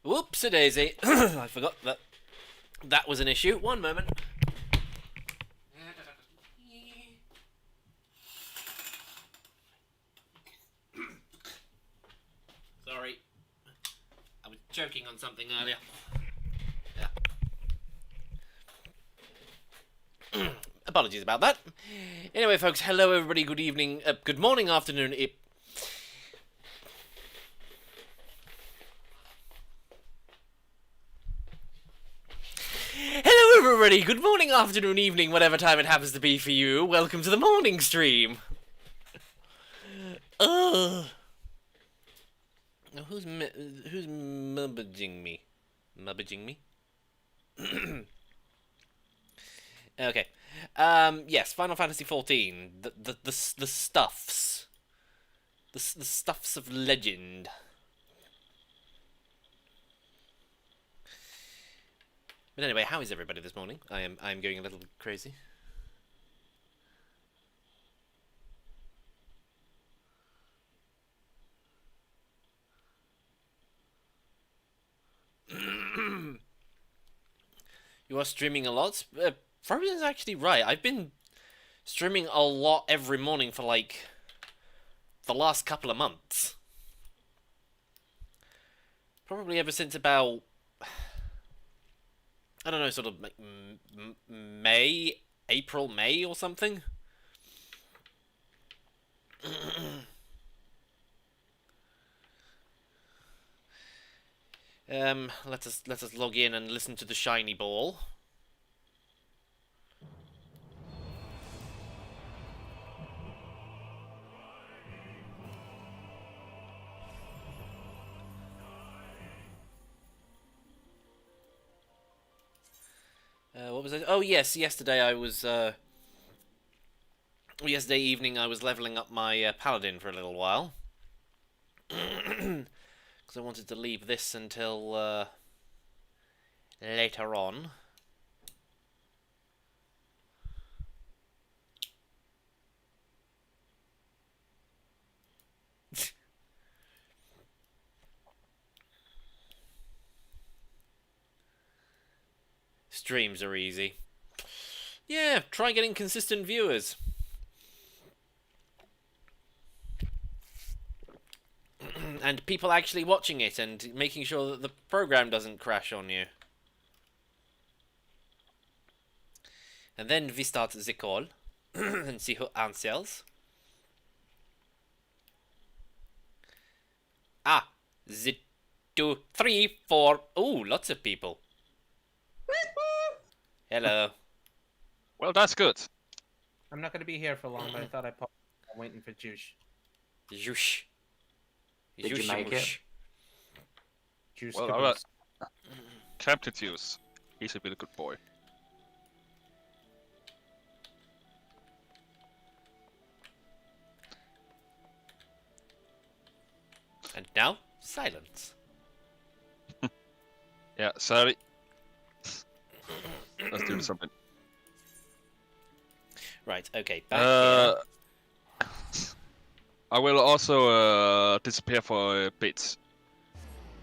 Whoopsie-daisy. I forgot that that was an issue. One moment. Sorry. I was choking on something earlier. Yeah. Apologies about that. Anyway, folks, hello everybody, good evening, good morning, afternoon. Hello everybody, good morning, afternoon, evening, whatever time it happens to be for you. Welcome to the morning stream. Who's mubbaging me? Mubbaging me? Okay. Yes, Final Fantasy XIV. The stuffs. The stuffs of legend. But anyway, how is everybody this morning? I'm going a little crazy. You are streaming a lot? Frozen's actually right. I've been streaming a lot every morning for like the last couple of months. Probably ever since about, I don't know, sort of like May, April, May or something. Let us log in and listen to the shiny ball. What was it? Oh yes, yesterday I was yesterday evening I was leveling up my paladin for a little while. Because I wanted to leave this until later on. Streams are easy. Yeah, try getting consistent viewers. And people actually watching it and making sure that the program doesn't crash on you. And then we start the call and see who answers. Ah, the 2, 3, 4. Ooh, lots of people. Hello. Well, that's good. I'm not going to be here for long, but I thought I'd pop. I'm waiting for Juice. Juice. Did you make it? Juice Well, caboose. Captain Juice. He's a really good boy. And now, silence. Yeah, sorry. Let's do something. Right, okay, back here. I will also disappear for a bit.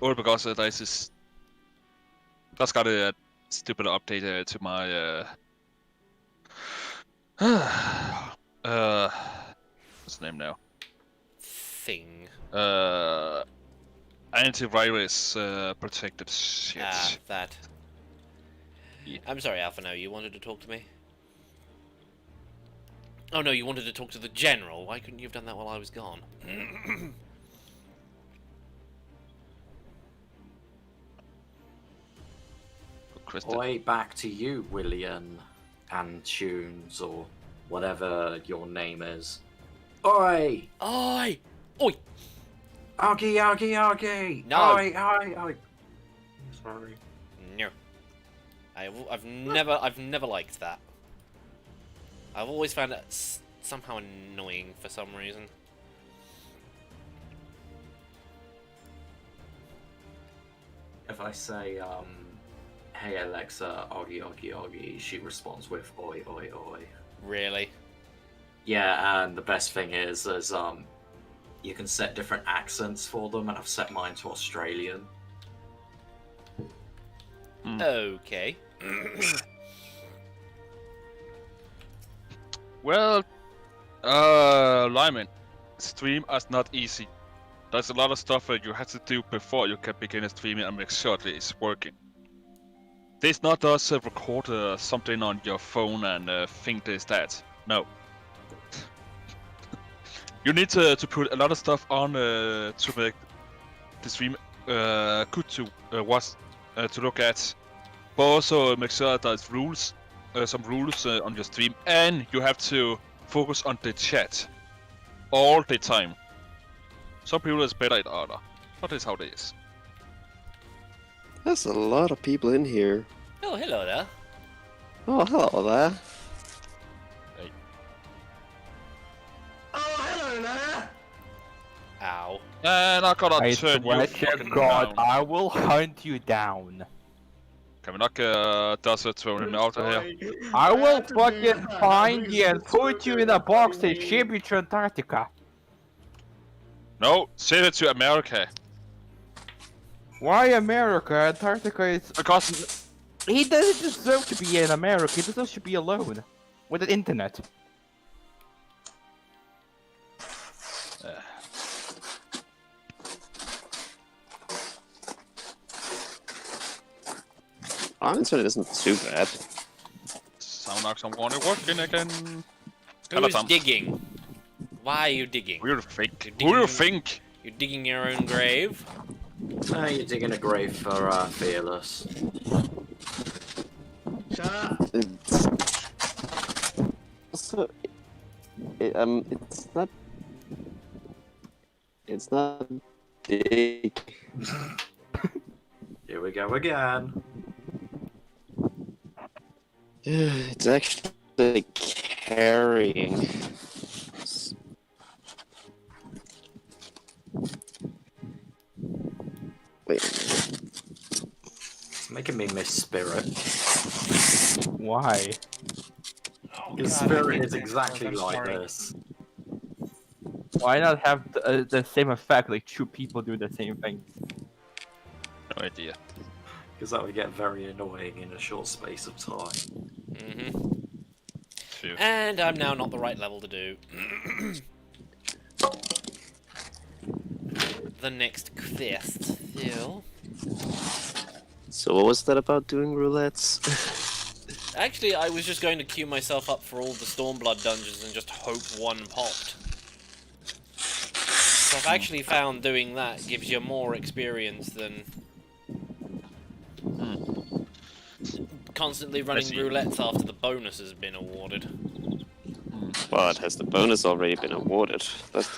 Only because there's got a stupid update to my what's the name now? Thing. Antivirus protected shit. Ah, that. Yeah. I'm sorry, Alpha, no, you wanted to talk to me? Oh no, you wanted to talk to the General. Why couldn't you have done that while I was gone? Oi, back to you, William and Tunes, or whatever your name is. Oi! Oi! Oi! Argy, argy, argy! No. Oi, oi, oi! Sorry. No. I've never liked that. I've always found it somehow annoying for some reason. If I say, hey Alexa, Augie, Augie, Augie, she responds with oi, oi, oi. Really? Yeah, and the best thing is you can set different accents for them, and I've set mine to Australian. Okay. Well, Lyman, stream is not easy. There's a lot of stuff that you have to do before you can begin streaming and make sure that it's working. This not just record something on your phone and think this that. No. You need to put a lot of stuff on to make the stream good to watch, to look at. But also make sure there's rules, some rules on your stream, and you have to focus on the chat all the time. Some people is better at other, but that's how it is. There's a lot of people in here. Oh, hello there. Oh, hello there. Oh, hello there! Ow. And I gotta I turn you swear to fucking God, down. I will hunt you down. Can we not throw him out of here? I will fucking find you and put you in a box and ship you to Antarctica. No, save it to America. Why America? Antarctica is... Because He doesn't deserve to be in America, he deserves to be alone. With the internet. Our internet isn't too bad. sound like someone is working again. Kinda Who's dumb. digging? Why are you digging? Who do you think? You're Who do you digging- think? You're digging your own grave? No, you're digging a grave for Fearless. Shut up! It's also, it's not big. Here we go again. It's actually carrying. Wait a minute. It's making me miss Spirit. Why? Because Spirit is exactly like this. Why not have the same effect, like two people do the same thing? No idea. Because that would get very annoying in a short space of time. Mm-hmm. Phew. And I'm now not the right level to do. The next quest, still. So what was that about doing roulettes? Actually, I was just going to queue myself up for all the Stormblood dungeons and just hope one popped. So I've actually found doing that gives you more experience than constantly running see. roulettes after the bonus has been awarded. But has the bonus already been awarded? That's...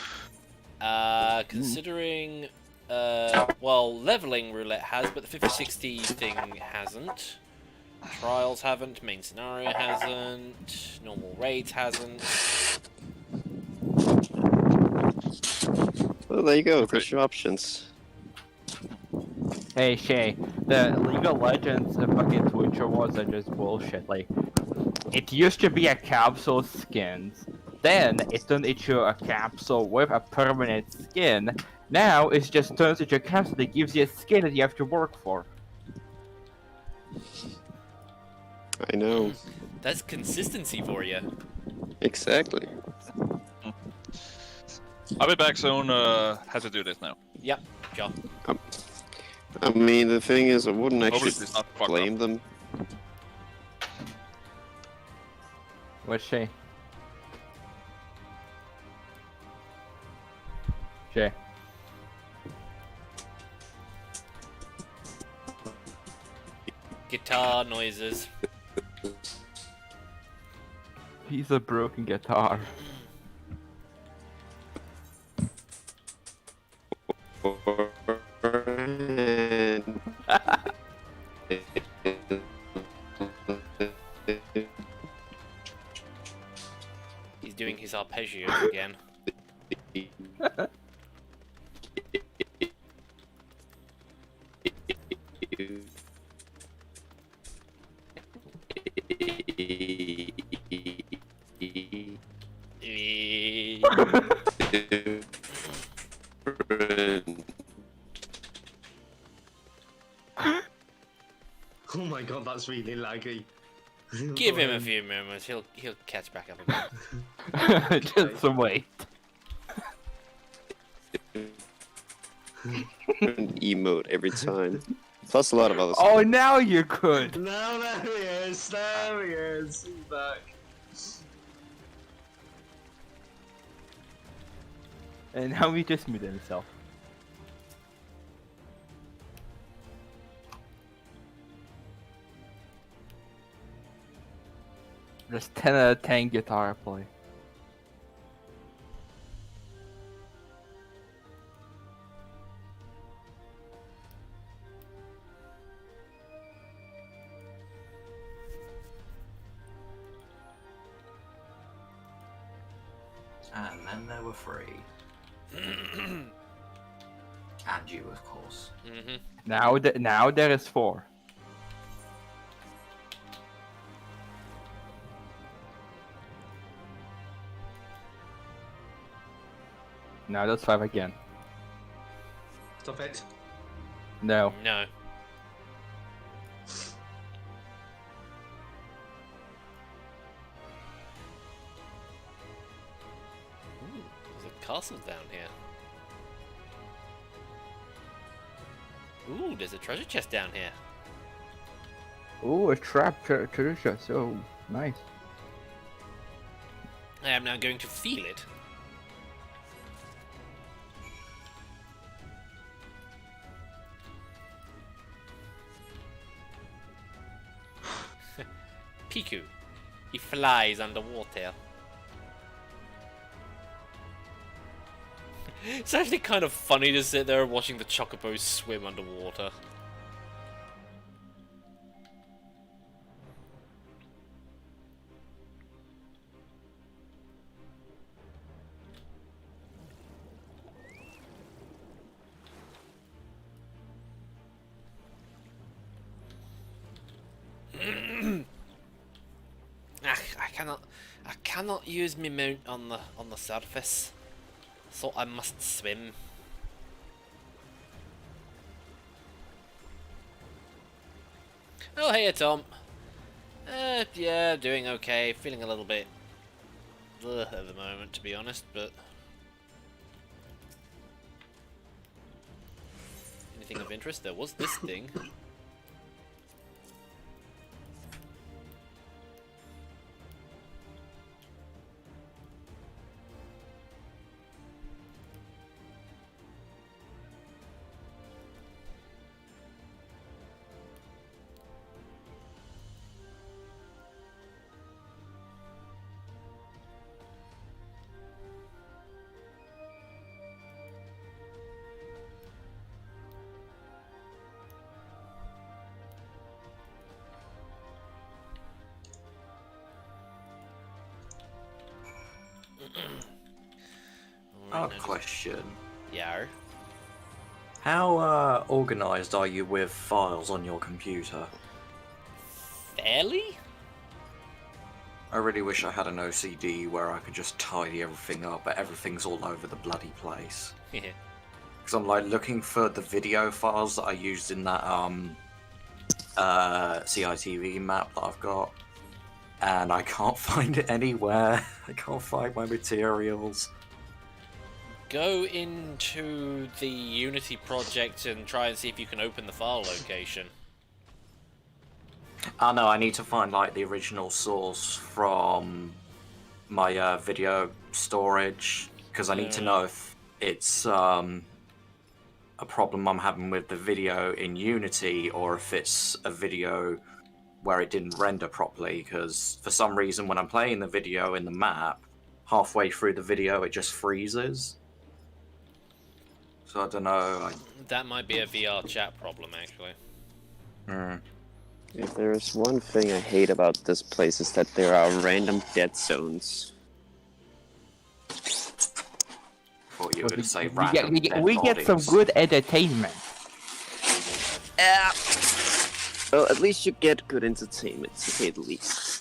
Considering, well, leveling roulette has, but the 50-60 thing hasn't. Trials haven't, main scenario hasn't, normal raids hasn't. Well, there you go. There's your options. Hey Shay, the League of Legends fucking Twitch awards are just bullshit. Like, it used to be a capsule skins, then it turned into a capsule with a permanent skin. Now it just turns into a capsule that gives you a skin that you have to work for. I know. That's consistency for you. Exactly. I'll be back soon. Have to do this now. Yep, sure. I mean, the thing is, I wouldn't Hopefully actually it's not fucked blame up. them. What's Shay? Shay. Guitar noises. He's a broken guitar. He's doing his arpeggios again. that's really laggy. Give him a few moments. He'll catch back up again. Just some wait. An emote every time. Plus a lot of other stuff. Oh, now you could. No, there he is. There he is. He's back. And now he just muted himself. Just 10 out of 10 guitar play. And then there were 3. And you, of course. Mm-hmm. Now there is 4. Now that's 5 again. Stop it. No. No. Ooh, there's a castle down here. Ooh, there's a treasure chest down here. Ooh, a trap treasure chest. Oh, nice. I am now going to feel it. Piku. He flies underwater. It's actually kind of funny to sit there watching the chocobos swim underwater. I cannot use my mount on the surface, so I must swim. Oh hey Tom. Yeah, doing okay. Feeling a little bit ugh at the moment, to be honest, but anything of interest? There was this thing. A question. Yeah. How organized are you with files on your computer? Fairly? I really wish I had an OCD where I could just tidy everything up, but everything's all over the bloody place. Yeah. Because I'm like looking for the video files that I used in that CITV map that I've got, and I can't find it anywhere. I can't find my materials. Go into the Unity project and try and see if you can open the file location. Oh no, I need to find like the original source from my video storage, because I need to know if it's a problem I'm having with the video in Unity, or if it's a video where it didn't render properly, because for some reason when I'm playing the video in the map, halfway through the video it just freezes. So I don't know. That might be a VR chat problem, actually. If there's one thing I hate about this place is that there are random dead zones. Thought you were going to say we random we get some bodies. good entertainment. Well, at least you get good entertainment, to say the least.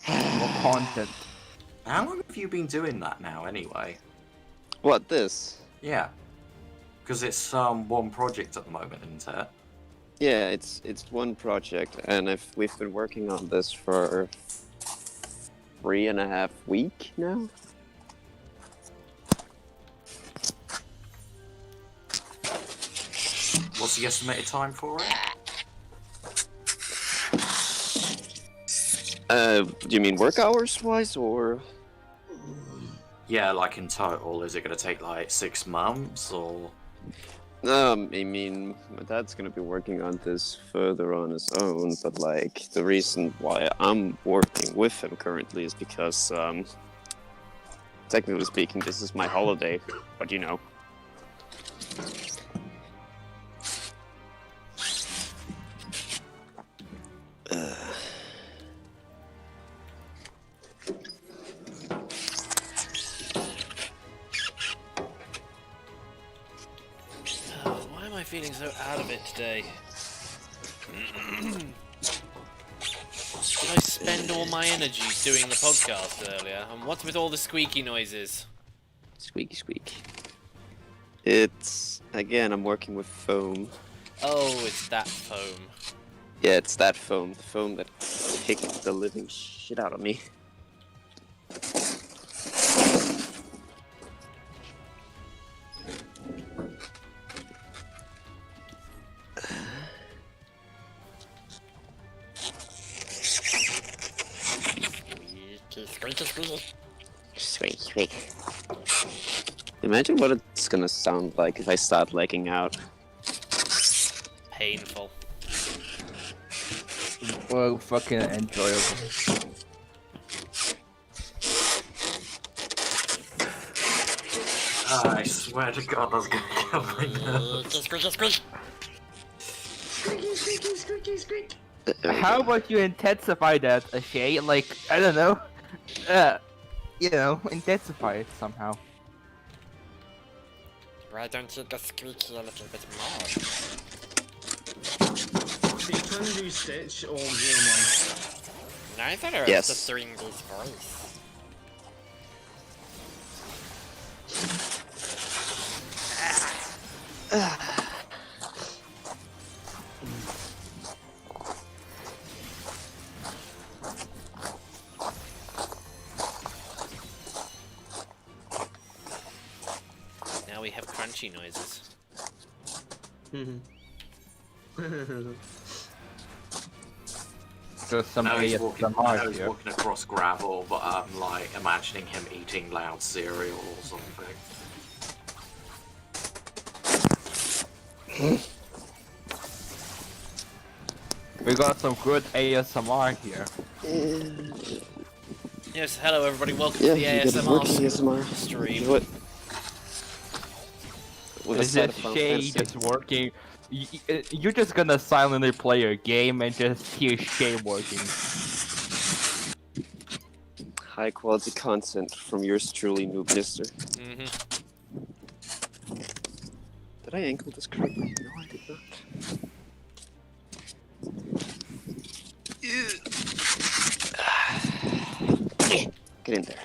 More content. How long have you been doing that now, anyway? What, this? Yeah. Because it's one project at the moment, isn't it? Yeah, it's one project, and we've been working on this for 3.5 weeks now. What's the estimated time for it? Do you mean work hours wise, or? Yeah, like in total, is it going to take like 6 months or? I mean, my dad's gonna be working on this further on his own, but like, the reason why I'm working with him currently is because, technically speaking, this is my holiday, but you know. Why am I feeling so out of it today? Did I spend all my energy doing the podcast earlier? And what's with all the squeaky noises? Squeaky squeak. It's, again, I'm working with foam. Oh, it's that foam. Yeah, it's that foam. The foam that kicked the living shit out of me. Squeak, squeak. Imagine what it's gonna sound like if I start legging out. Painful. Well, fucking enjoyable. I swear to God, that's going to kill me now. Squeaky, squeaky, squeaky, squeak. How about you intensify that, Shay? Like, I don't know. You know, intensify it somehow. Why don't you just squeaky a little bit more? So you trying to do Stitch or real one? Neither of Yes. us are doing this voice. Now we have crunchy noises. Just some Now he's ASMR here. walking across gravel, but I'm like imagining him eating loud cereal or something. We got some good ASMR here. Yes, hello everybody, welcome Yeah, to the you get ASMR, working ASMR. stream. Do it. With a Is side this of Final Shay Fantasy. just working? You're just gonna silently play your game and just hear Shay working. High quality content from yours truly, NoobMister. Did I ankle this correctly? No, I did not. Get in there.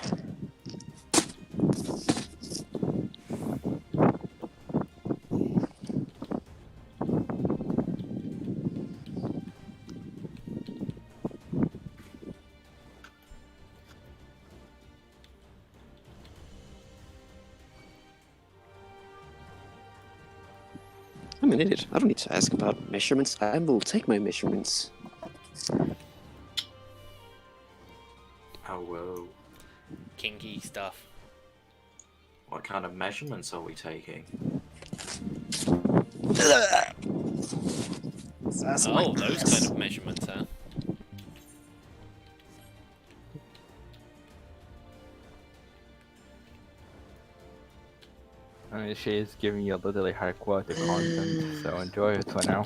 I'm an idiot. I don't need to ask about measurements. I will take my measurements. Oh, whoa. Kinky stuff. What kind of measurements are we taking? Oh, those kind of measurements, huh? I mean, Shay is giving you a literally high quality content, so enjoy it for now.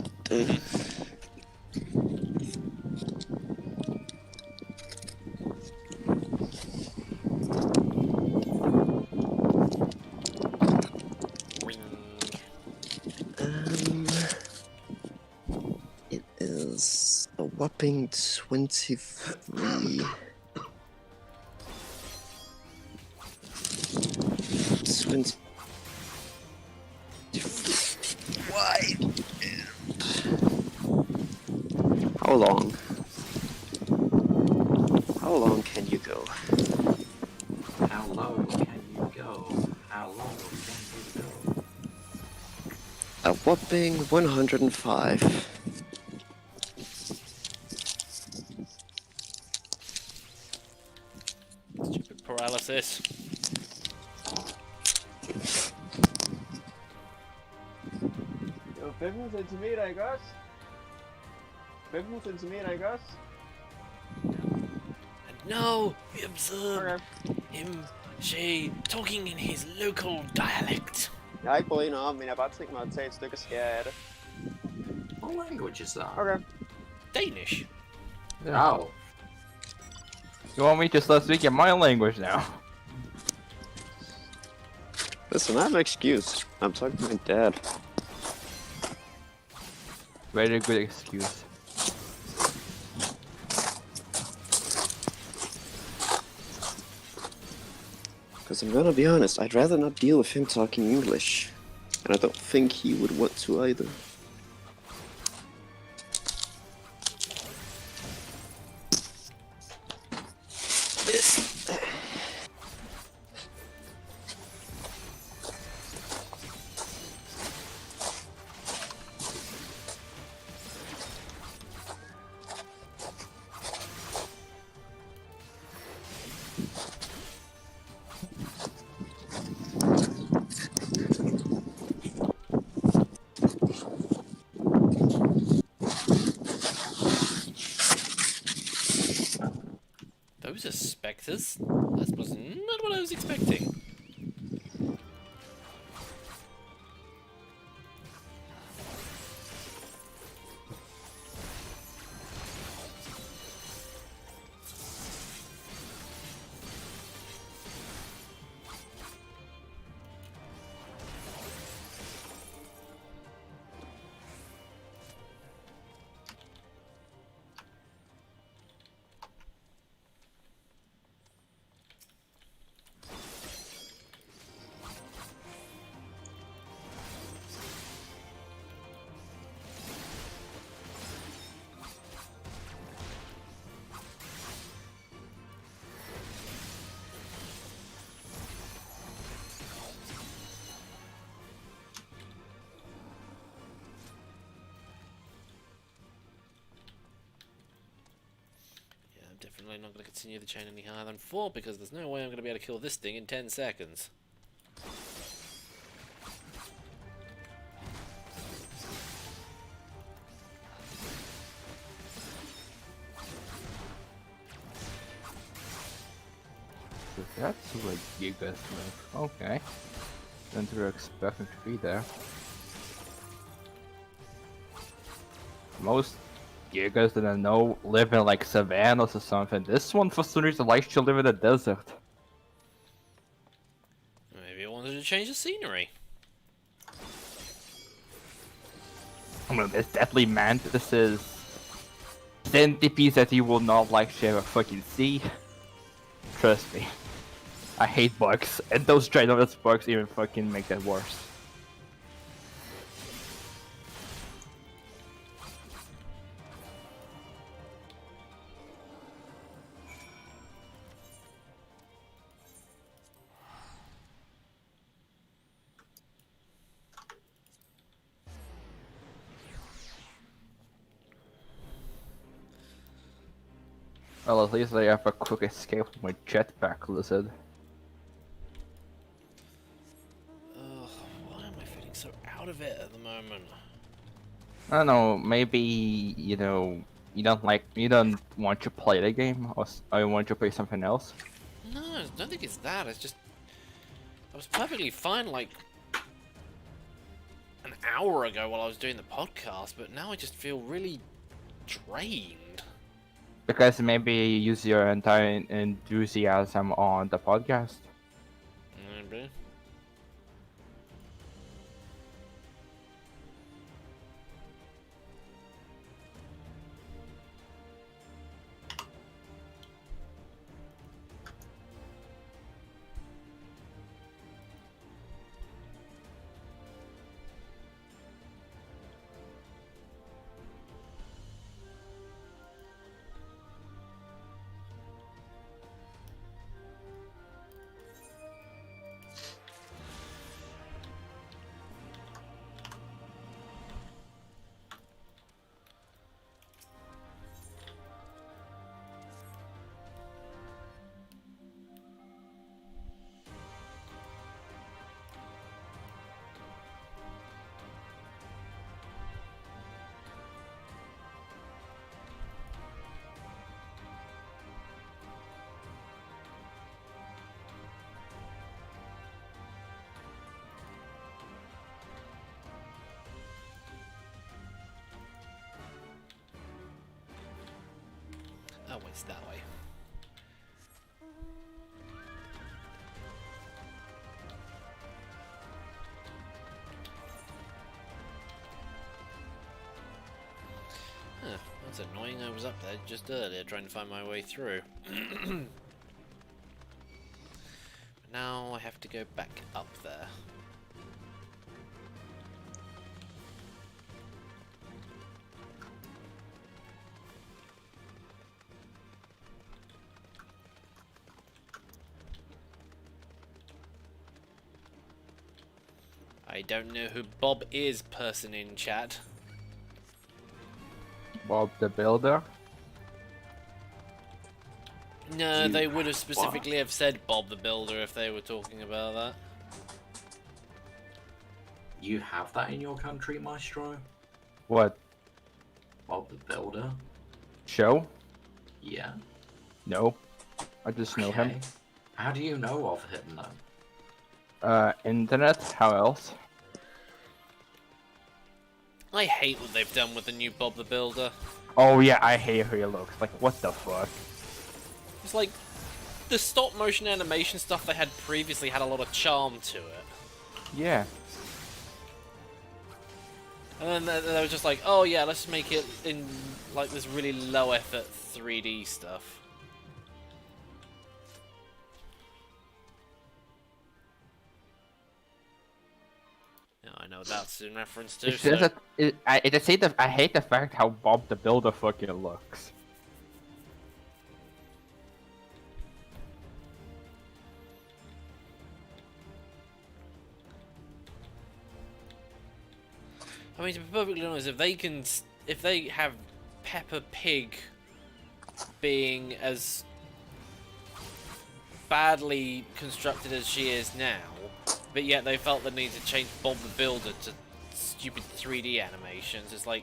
It is a whopping 23. 20. Why? How long? How long can you go? How low can you go? How low can you go? A whopping 105. Stupid paralysis. Jo, 15 centimeter, ikke også? 15 centimeter, ikke også? And now we observe she talking in his local dialect. Jeg har ikke brugt en arm, men jeg har bare tænkt mig at tage et stykke skær af det. What language is that? Okay. Danish. Oh. You want me to start speaking my language now? Listen, I have an excuse. I'm talking to my dad. Very good excuse. Because I'm gonna be honest, I'd rather not deal with him talking English. And I don't think he would want to either. Those are spectres. That was not what I was expecting. Definitely not going to continue the chain any higher than 4 because there's no way I'm going to be able to kill this thing in 10 seconds. So that's what you guys live. Okay. Didn't really expect him to be there. Most you guys didn't know live in like savannas or something. This one for some reason likes to live in the desert. Maybe I wanted to change the scenery. I mean, this deadly mantises, centipedes that you will not like to ever fucking see. Trust me. I hate bugs, and those ginormous bugs even fucking make that worse. Well, at least I have a quick escape with my jetpack lizard. Ugh, why am I feeling so out of it at the moment? I don't know, maybe, you know, you don't want to play the game, or you want to play something else? No, I don't think it's that. It's just I was perfectly fine like an hour ago while I was doing the podcast, but now I just feel really drained. Because maybe you use your entire enthusiasm on the podcast. Maybe. Oh, it's that way. Huh, that's annoying. I was up there just earlier trying to find my way through. Now I have to go back up there. I don't know who Bob is, person in chat. Bob the Builder. No, they would have specifically have said Bob the Builder if they were talking about that. You have that in your country, Maestro? What? Bob the Builder? Show? Yeah. No. I just know him. Okay. How do you know of him, though? Internet? How else? I hate what they've done with the new Bob the Builder. Oh yeah, I hate how he looks. Like, what the fuck? It's like, the stop motion animation stuff they had previously had a lot of charm to it. Yeah. And then they were just like, oh yeah, let's make it in like this really low effort 3D stuff. Now I know what that's in reference to. It says that I hate the fact how Bob the Builder fucking looks. I mean, to be perfectly honest, if they have Peppa Pig being as badly constructed as she is now, but yet they felt the need to change Bob the Builder to stupid 3D animations, it's like,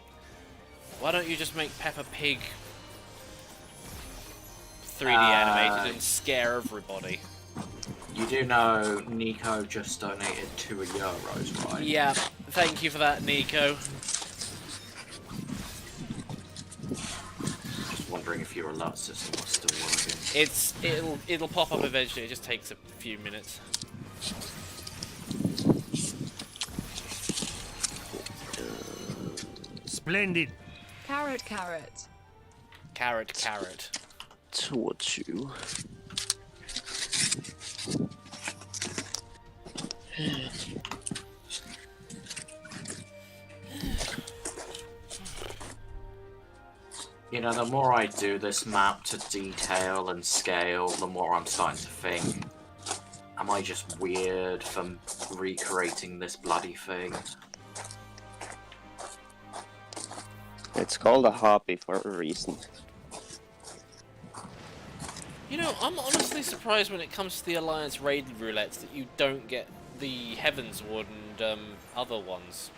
why don't you just make Peppa Pig 3D animated and scare everybody? You do know Nico just donated €2, right? Yeah, thank you for that, Nico. Just wondering if your alert system was still working. It'll pop up eventually. It just takes a few minutes. Splendid. Carrot, carrot. Carrot, carrot. Towards you. You know, the more I do this map to detail and scale, the more I'm starting to think, am I just weird for recreating this bloody thing? It's called a hobby for a reason. You know, I'm honestly surprised when it comes to the Alliance raided roulettes that you don't get the Heavensward and other ones.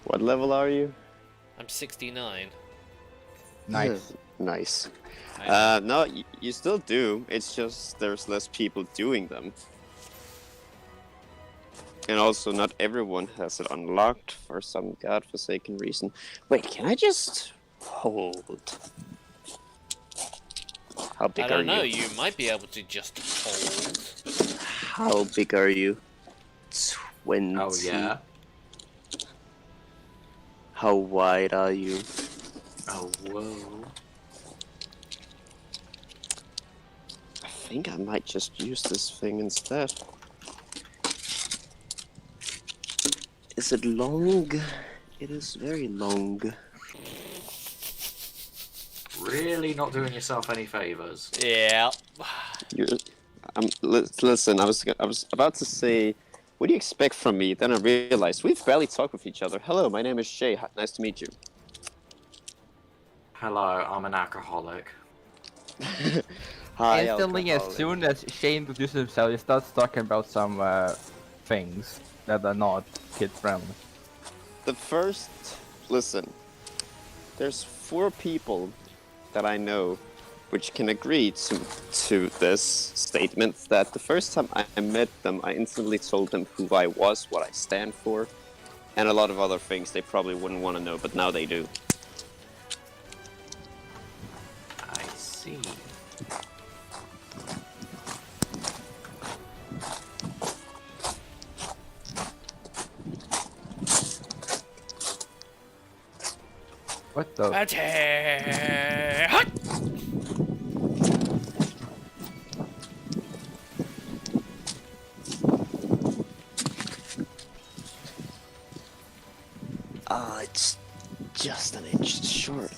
What level are you? I'm 69. Nice. Nice. I No, you still do. It's just there's less people doing them. And also, not everyone has it unlocked for some godforsaken reason. Wait, can I just hold? How big I are don't know, you? you might be able to just hold. How big are you? 20. Oh yeah? How wide are you? Oh whoa. I think I might just use this thing instead. Is it long? It is very long. Really not doing yourself any favors. Yeah. Listen, I was about to say, what do you expect from me? Then I realized we've barely talked with each other. Hello, my name is Shay. Nice to meet you. Hello, I'm an alcoholic. Hi, Instantly, as alcoholic. soon as Shane introduces himself, he starts talking about some things that are not kid-friendly. The first, listen, there's 4 people that I know which can agree to this statement, that the first time I met them, I instantly told them who I was, what I stand for, and a lot of other things they probably wouldn't want to know, but now they do. I see. What the? Hut! It's just an inch short.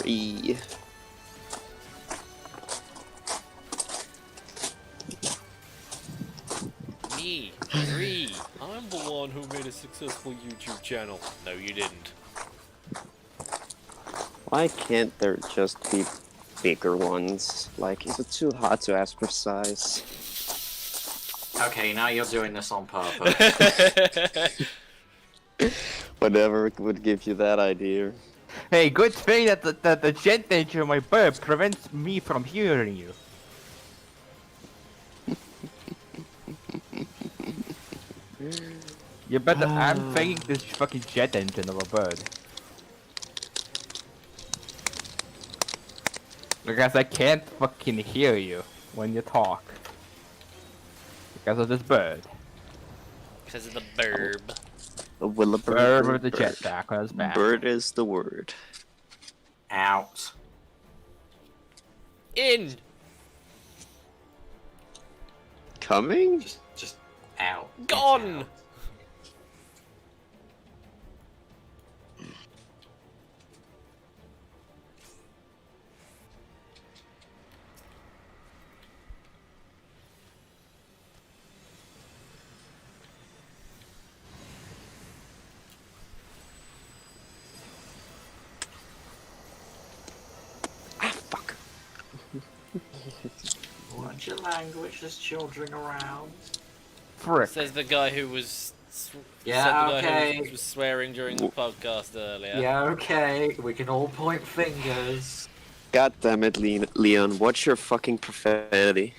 Re. Me, Ree. I'm the one who made a successful YouTube channel. No, you didn't. Why can't there just be bigger ones? Like, is it too hard to ask for size? Okay, now you're doing this on purpose. Whatever would give you that idea. Hey, good thing that the jet danger of my bird prevents me from hearing you. You better. I'm faking this fucking jet engine of a bird. Because I can't fucking hear you when you talk. Because of this bird. Because of the burb. The Willibird. Bird with the jetpack on his back. Bird is the word. Out. In! Coming? Just out. Gone! Out. Fuck. Watch your language, there's children around. Frick. Says the guy who was... Yeah, said the guy okay. who was swearing during the podcast earlier. Yeah, okay. We can all point fingers. God damn it, Leon. What's your fucking profanity?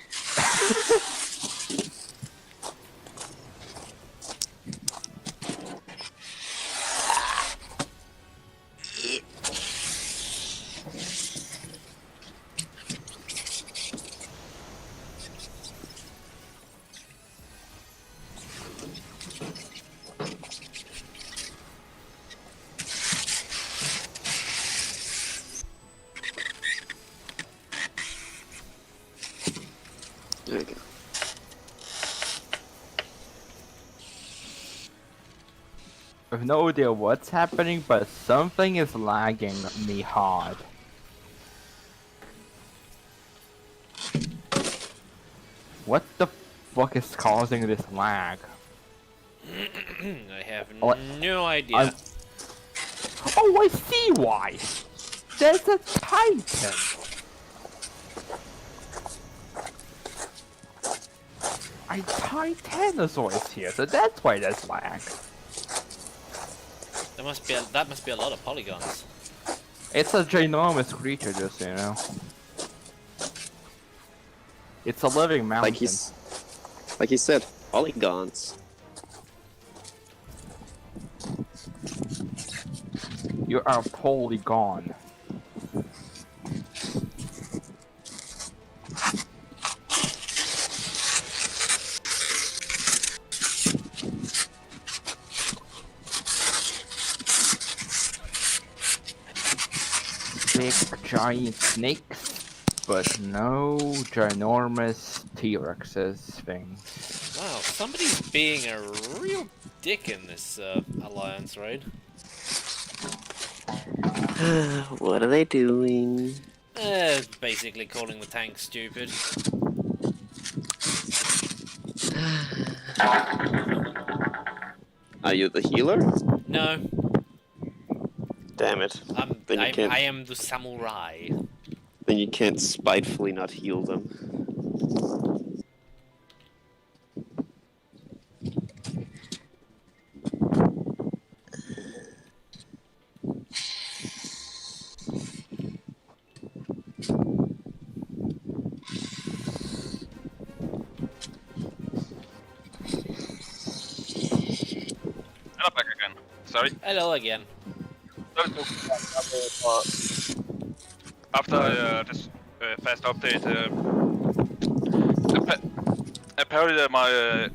There we go. I have no idea what's happening, but something is lagging me hard. What the fuck is causing this lag? I have What? no idea. Oh, I see why! There's a titan! A titanosaur is here, so that's why there's lag. That must be a lot of polygons. It's a ginormous creature, just so you know. It's a living mountain. Like he said, polygons. You are a polygon. Big giant snakes, but no ginormous T-Rexes things. Wow, somebody's being a real dick in this alliance raid. What are they doing? Basically calling the tank stupid. Are you the healer? No, Damn it. Then you can't. I am the samurai. Then you can't spitefully not heal them. Hello back again. Sorry. Hello again. After this fast update, apparently my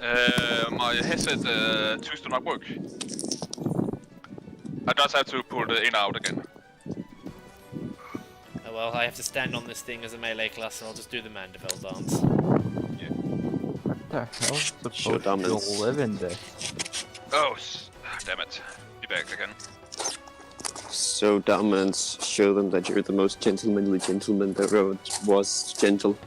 My headset choose to not work. I just have to pull the in out again. Oh well, I have to stand on this thing as a melee class, so I'll just do the Mandeville dance. What the hell is Show supposed dominance. to live in this? Oh, damn it. Be back again. So dominance, show them that you're the most gentlemanly gentleman the road was gentle.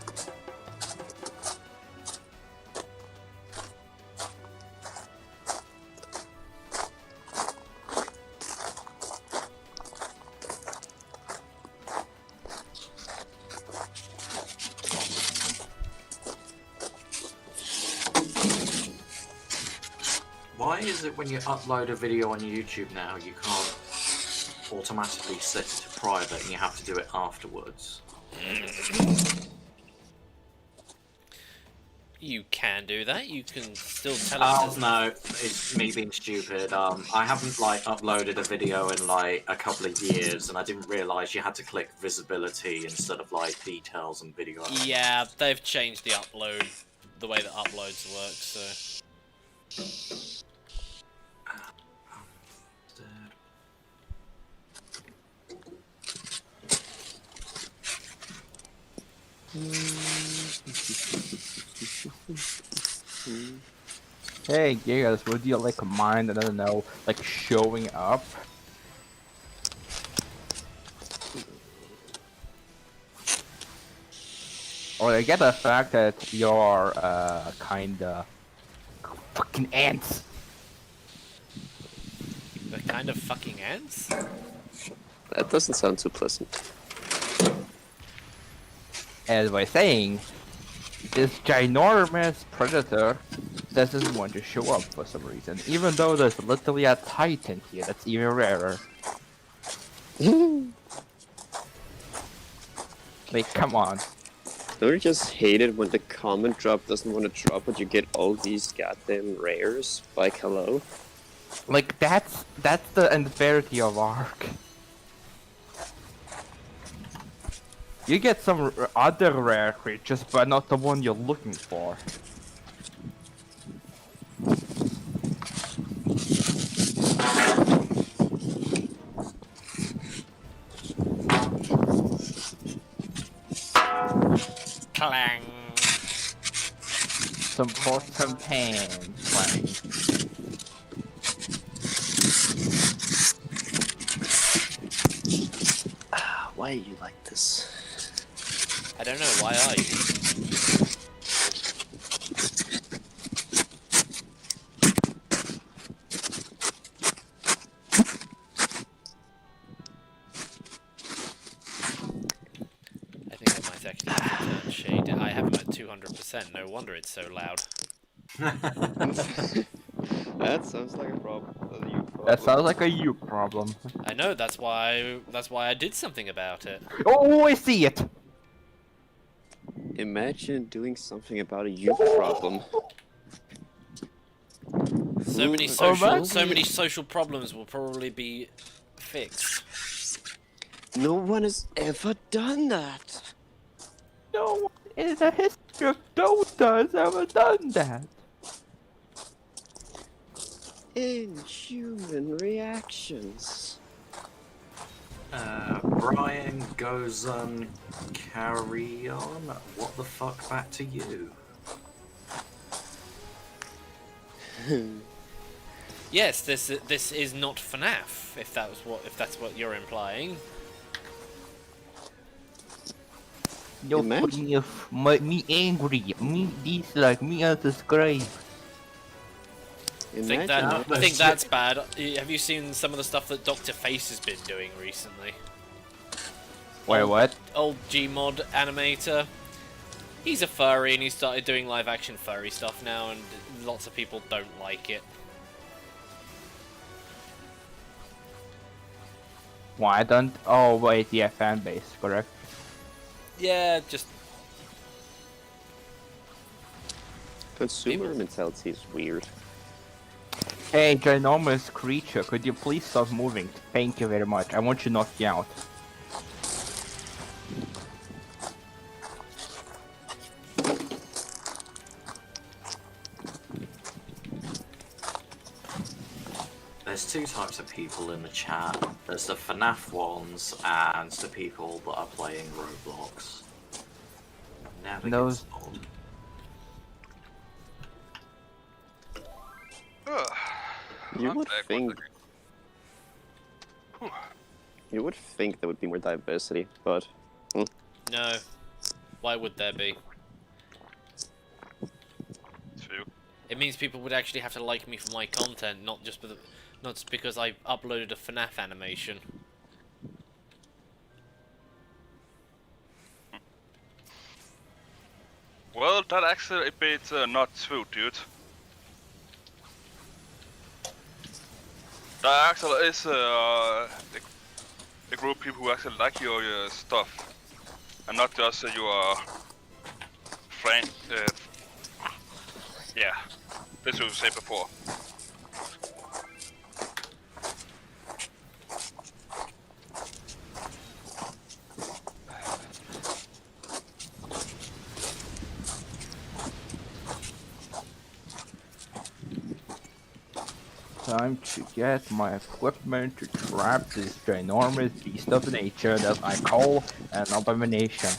Why is it when you upload a video on YouTube now, you can't automatically set it to private and you have to do it afterwards? You can do that. You can still tell it Oh no, it's me being stupid. I haven't like uploaded a video in like a couple of years, and I didn't realise you had to click visibility instead of like details and video. Yeah, they've changed the the way that uploads work, so... Hey, Gigas, would you like mind, I don't know, like showing up? Or I get the fact that you're, kinda... fucking ants! They're kind of fucking ants? That doesn't sound too pleasant. As by saying, this ginormous predator doesn't want to show up for some reason, even though there's literally a titan here that's even rarer. Like, come on. Don't you just hate it when the comment drop doesn't want to drop, but you get all these goddamn rares? Like, hello? Like, that's the unfairity of Ark. You get some other rare creatures, but not the one you're looking for. Clang! Some pots and pans playing. Why are you like this? I don't know, why are you? I think I might actually have to turn shade. I have them at 200%, no wonder it's so loud. That sounds like a problem. That sounds like a you problem. I know, that's why I did something about it. Oh, I see it! Imagine doing something about a you problem. So many social problems will probably be fixed. No one has ever done that. No one in the history of Dota has ever done that. Inhuman reactions. Brian goes carry on. What the fuck back to you? Yes, this is not FNAF, if that's what you're implying. You're putting me angry, me dislike, me unsubscribe. I think that's bad. Have you seen some of the stuff that Dr. Face has been doing recently? Wait, what? Old Gmod animator. He's a furry and he started doing live action furry stuff now, and lots of people don't like it. Why don't? Oh wait, yeah, fan base, correct? Yeah, just Consumer mentality is weird. Hey, ginormous creature, could you please stop moving? Thank you very much. I want you to knock you out. there's two types of people in the chat. There's the FNAF ones and the people that are playing Roblox. Never Those- gets old. You I'm would back think once again. you would think there would be more diversity, but No. Why would there be? True. It means people would actually have to like me for my content, not just because I uploaded a FNAF animation. Well, that actually a bit not true, dude. There actually is a group of people who actually like your stuff, and not just your friend. Yeah, this was said before. Time to get my equipment to trap this ginormous beast of nature that I call an abomination.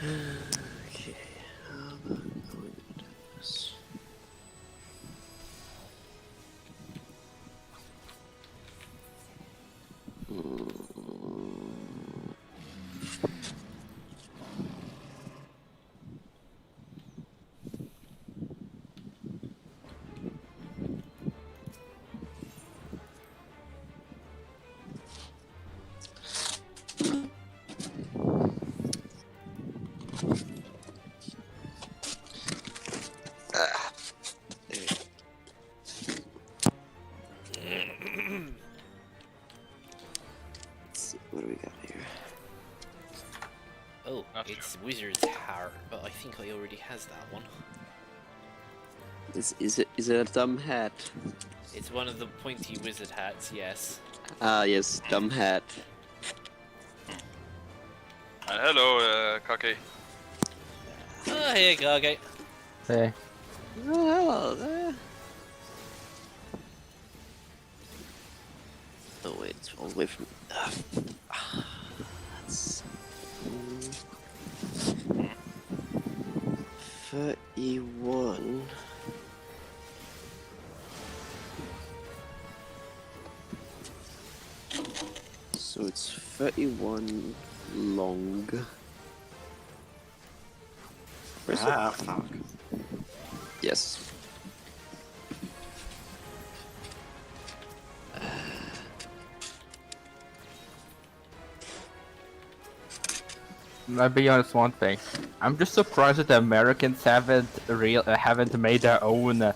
okay. How am I going to do this? Let's see, what do we got here? Oh, That's it's Wizard's Hat, but I think I already has that one. Is it a dumb hat? It's one of the pointy wizard hats, yes. Ah, yes, dumb hat. Hello, Kake. Oh, here, Gargate. Hey. Oh, hello there. Oh wait, it's all the way from. That's 31. So it's 31 long. Where's it? Ah, fuck. Yes. I'll be honest one thing. I'm just surprised that the Americans haven't made their own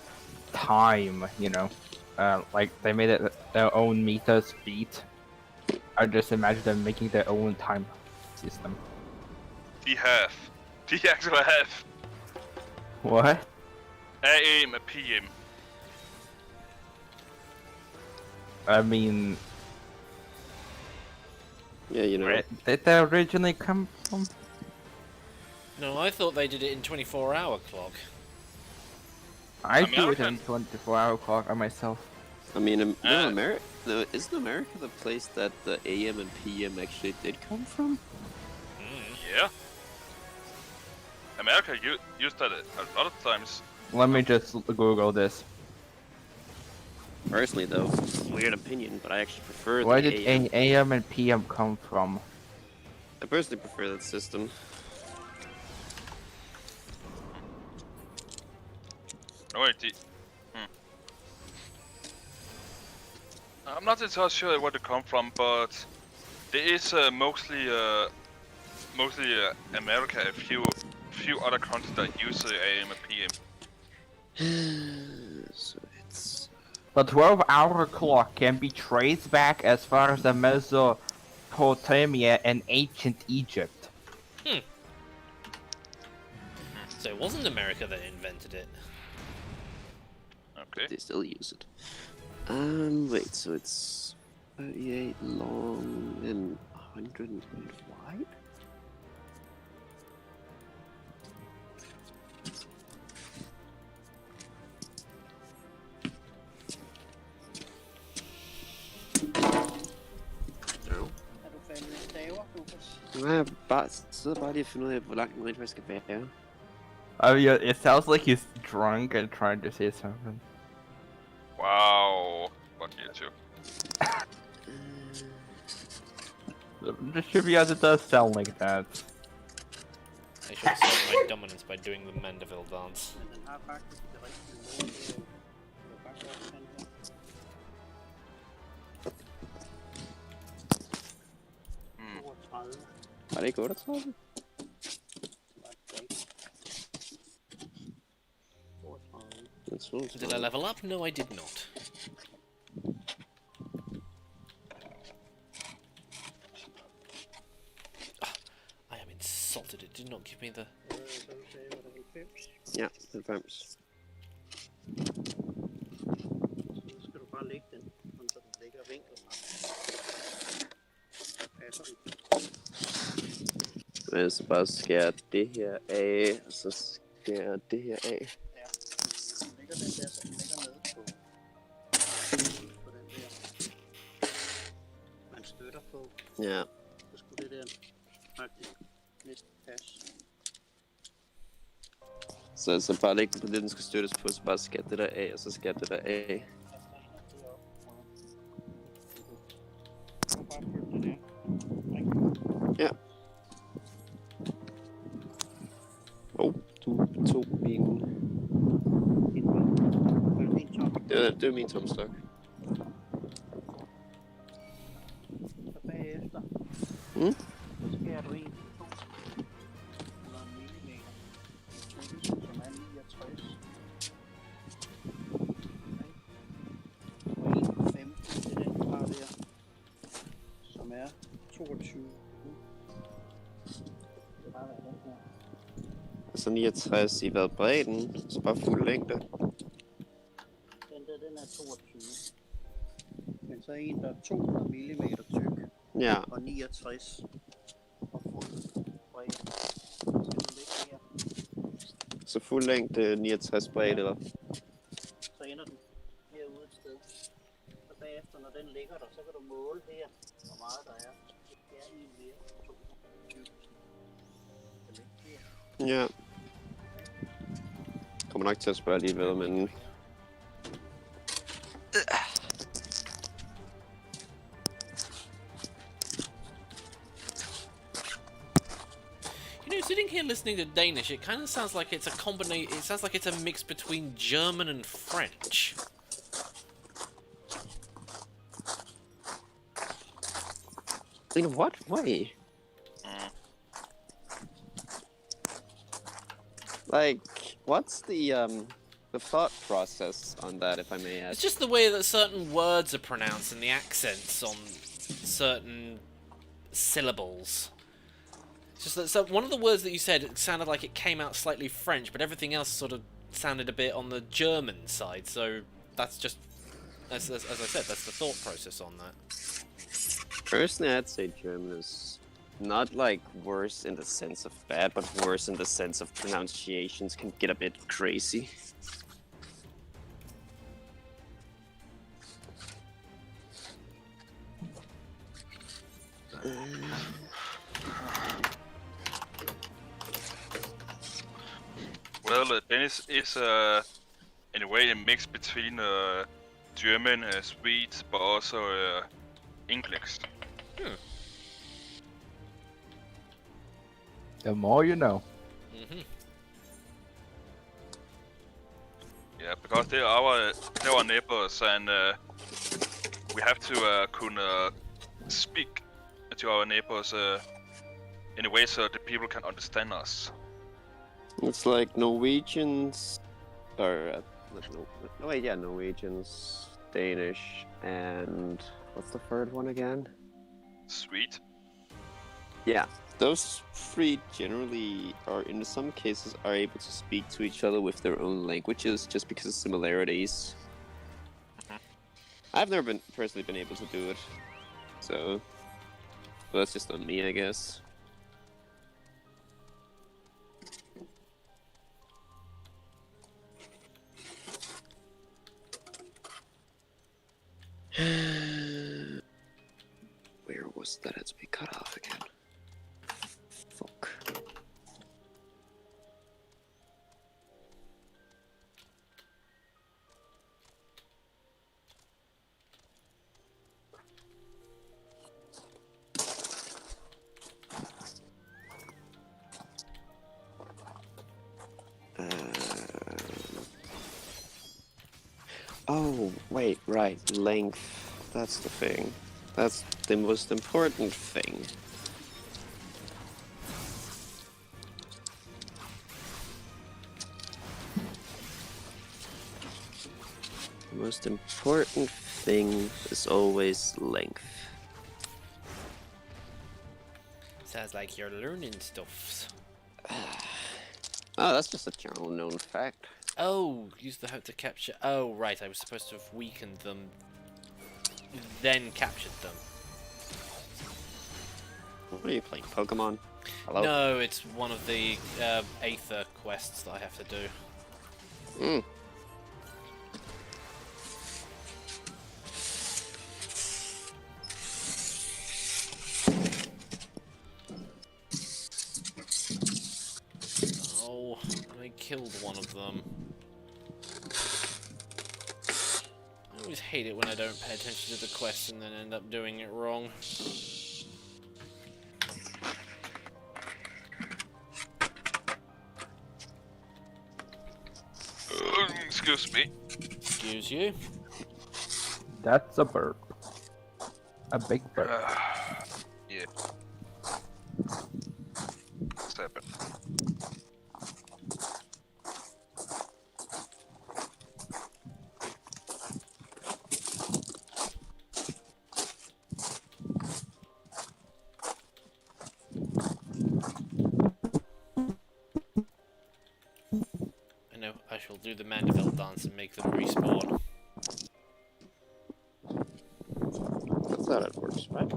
time, you know. Like they made it their own meter speed. I just imagine them making their own time system. They have. They actually have. What? AM and PM. I mean, Yeah, you know. where did they originally come from? No, I thought they did it in 24-hour clock. I do it in American. 24-hour clock on myself. I mean, no, isn't America the place that the AM and PM actually did come from? Yeah. America used that a lot of times. Let me just Google this. Personally, though, weird opinion, but I actually prefer Where the did AM. AM and PM come from? I personally prefer that system. No idea. I'm not entirely sure where they come from, but there is mostly America, a few other countries that use AM and PM. So it's The 12-hour clock can be traced back as far as the Mesopotamia and ancient Egypt. So it wasn't America that invented it. Okay. they still use it. Wait, so it's 38 long and 105? Er du faldet i staver, Lukas? Nej, jeg sidder bare lige og finder ud af, hvor langt den rent faktisk skal være. Yeah, it sounds like he's drunk and trying to say something. Wow. Fuck you too. The trivia, it does sound like that. I should assert my dominance by doing the Mandeville dance. Men den har faktisk det rigtige mål. Det er bare godt sådan her. Hmm. 32. Var det ikke 38? Var det ikke? 32. Jeg tror, det Did I level up? No, I did not. I am insulted. It did not give me the... Så du sagde, var det 90? Ja, 90. Så skal du bare lægge den, så den ligger vinklet. Ja, sådan. Så bare skære det her af, og så skære det her af. Ja, den ligger den der, så den ligger nede på den der. Man støtter på, Ja. så skulle det der faktisk næsten passe. Så bare lægge den på det, den skal støttes på, så bare skære det der af, og så skære det der af. Så bare flytte det der. Ja. Du tog min... Det er min tomstok. Så bagefter, Mm? så skærer du 1 til 2 eller en millimeter i tykkelsen, som er 69. Og 1,15 til den du har der, som er 22. Det bare være den her. Så 69 i hvad bredden, så bare fuld længde. Den der, den er 22. Men så en, der er 200 mm tyk Ja, og 69 og fuld bredde. Skal du lægge her, så fuld længde 69 bredt, eller? så ender den herude et sted. Så bagefter, når den ligger der, så kan du måle her, hvor meget der er. Det er en mere, 220. Så læg her. Ja. Kommer nok til at spørge alligevel, men... You know, sitting here listening to Danish, it kind of sounds like it's a combination. It sounds like it's a mix between German and French. In what way? Like, what's the thought process on that, if I may It's ask? just the way that certain words are pronounced and the accents on certain syllables. It's just that so one of the words that you said, it sounded like it came out slightly French, but everything else sort of sounded a bit on the German side. So that's just, as I said, that's the thought process on that. Personally, I'd say German is not like worse in the sense of bad, but worse in the sense of pronunciations can get a bit crazy. Well, Danish is in a way a mix between German, Swedes, but also English. The more you know. Mm-hmm. Yeah, because they are our neighbors, and we have to speak to our neighbors in a way so that people can understand us. It's like Norwegians, or Norwegians, Danish, and what's the third one again? Sweet. Yeah, those three generally are, in some cases, are able to speak to each other with their own languages just because of similarities. I've never personally been able to do it, so Well, that's just on me, I guess. Where was that? It's be cut off again. Fuck. Oh, wait, right, length. That's the thing. That's the most important thing. The most important thing is always length. Sounds like you're learning stuff. Oh, that's just a general known fact. Oh, use the hope to capture. Oh, right. I was supposed to have weakened them, then captured them. What are you playing, Pokemon? Hello? No, it's one of the Aether quests that I have to do. Hmm. Oh, I killed one of them. I always hate it when I don't pay attention to the quest and then end up doing it wrong. Excuse me. Excuse you. That's a burp. A big burp. Yeah. What's happened? I know, I shall do the Mandeville dance and make them respawn. That's how it works, right?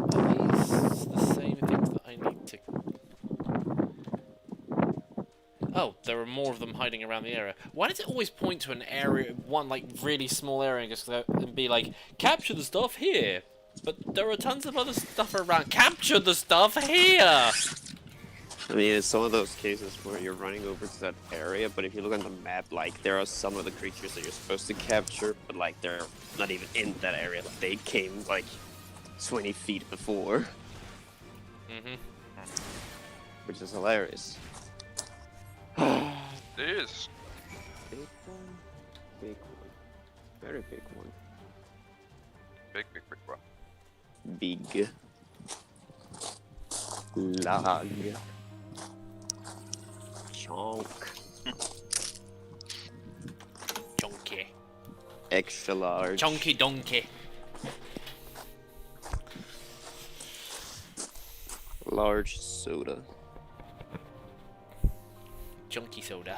Are these the same things that I need to... Oh, there are more of them hiding around the area. Why does it always point to an area, one like really small area, and just go and be like, capture the stuff here? But there are tons of other stuff around. Capture the stuff here! I mean, it's some of those cases where you're running over to that area, but if you look on the map, like, there are some of the creatures that you're supposed to capture, but, like, they're not even in that area. Like, they came, like, 20 feet before. Mm-hmm. Which is hilarious. It is. Big one? Big one. Very big one. Big, big, big one. Big. Lag. Chonk. Chunky. Extra large. Chunky donkey. Large soda. Chunky soda.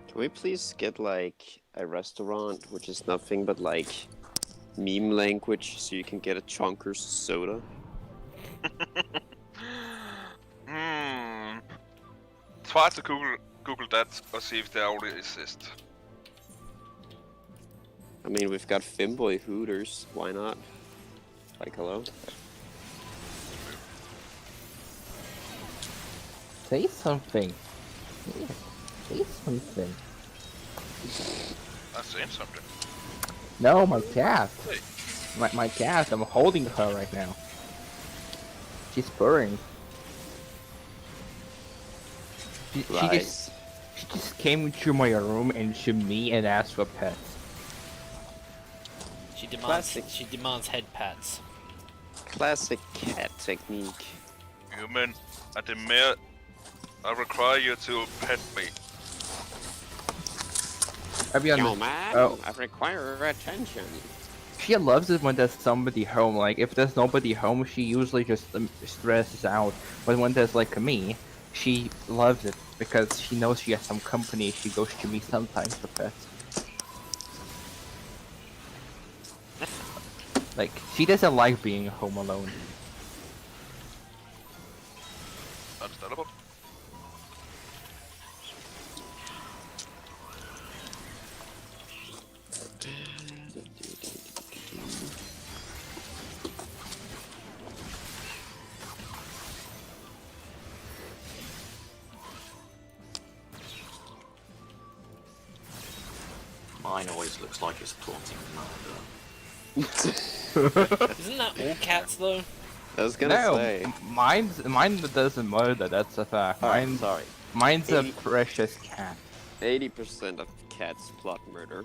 Can we please get, like, a restaurant which is nothing but, like, meme language so you can get a Chonkers soda? Try to Google that or see if they already exist. I mean, we've got Femboy Hooters. Why not? Like, hello? Say something. Yeah, say something. I'm saying something. No, my cat. Hey. My cat. I'm holding her right now. She's purring. She just came into my room and to me and asked for pets. She demands head pats. Classic cat technique. Human, I demand, I require you to pet me. I'll be Yo, honest. man, Oh. I require attention. She loves it when there's somebody home. Like, if there's nobody home, she usually just stresses out. But when there's, like, me, she loves it because she knows she has some company. She goes to me sometimes for pets. Like, she doesn't like being home alone. Understandable. Mine always looks like it's taunting murder. Isn't that all cats though? I was gonna No, say. mine doesn't murder. That's a fact. Alright, sorry. Mine's a 80 precious cat. 80% of cats plot murder.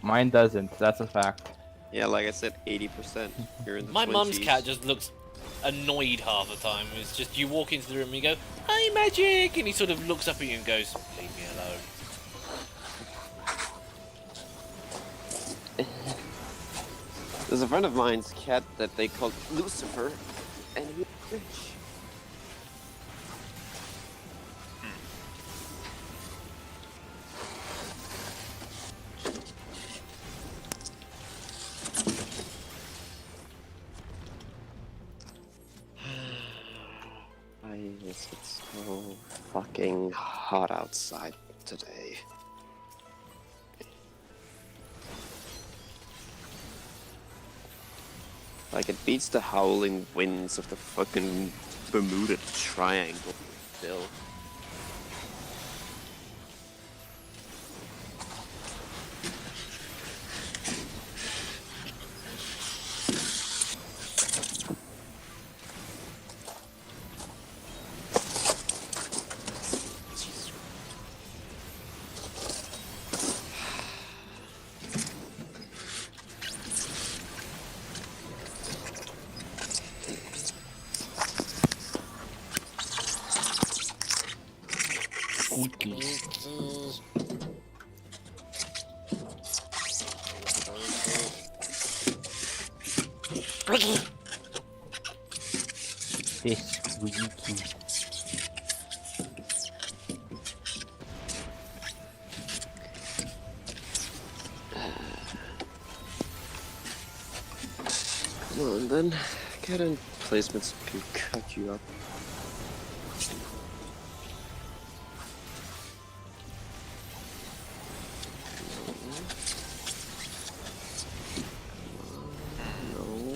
Mine doesn't. That's a fact. Yeah, like I said, 80%. You're in the My 20s. mum's cat just looks annoyed half the time. It's just you walk into the room and you go, "Hi, Magic," and he sort of looks up at you and goes, "Leave me alone." There's a friend of mine's cat that they called Lucifer, and he's rich. It's so fucking hot outside today. Like, it beats the howling winds of the fucking Bermuda Triangle still. This squeaky. Come on, then. Get in placements can cut you up. No.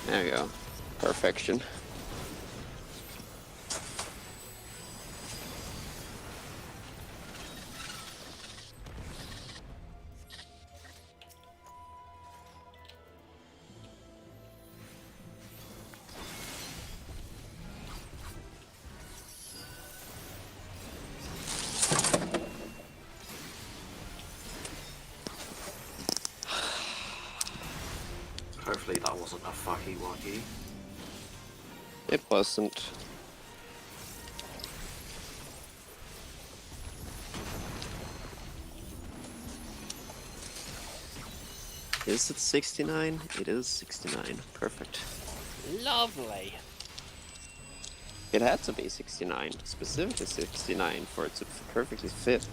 There we go. Perfection. Hopefully that wasn't a fucky wuggy. It wasn't. Is it 69? It is 69. Perfect. Lovely. It had to be 69, specifically 69, for it to perfectly fit.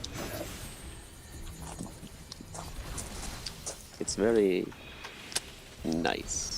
It's very nice.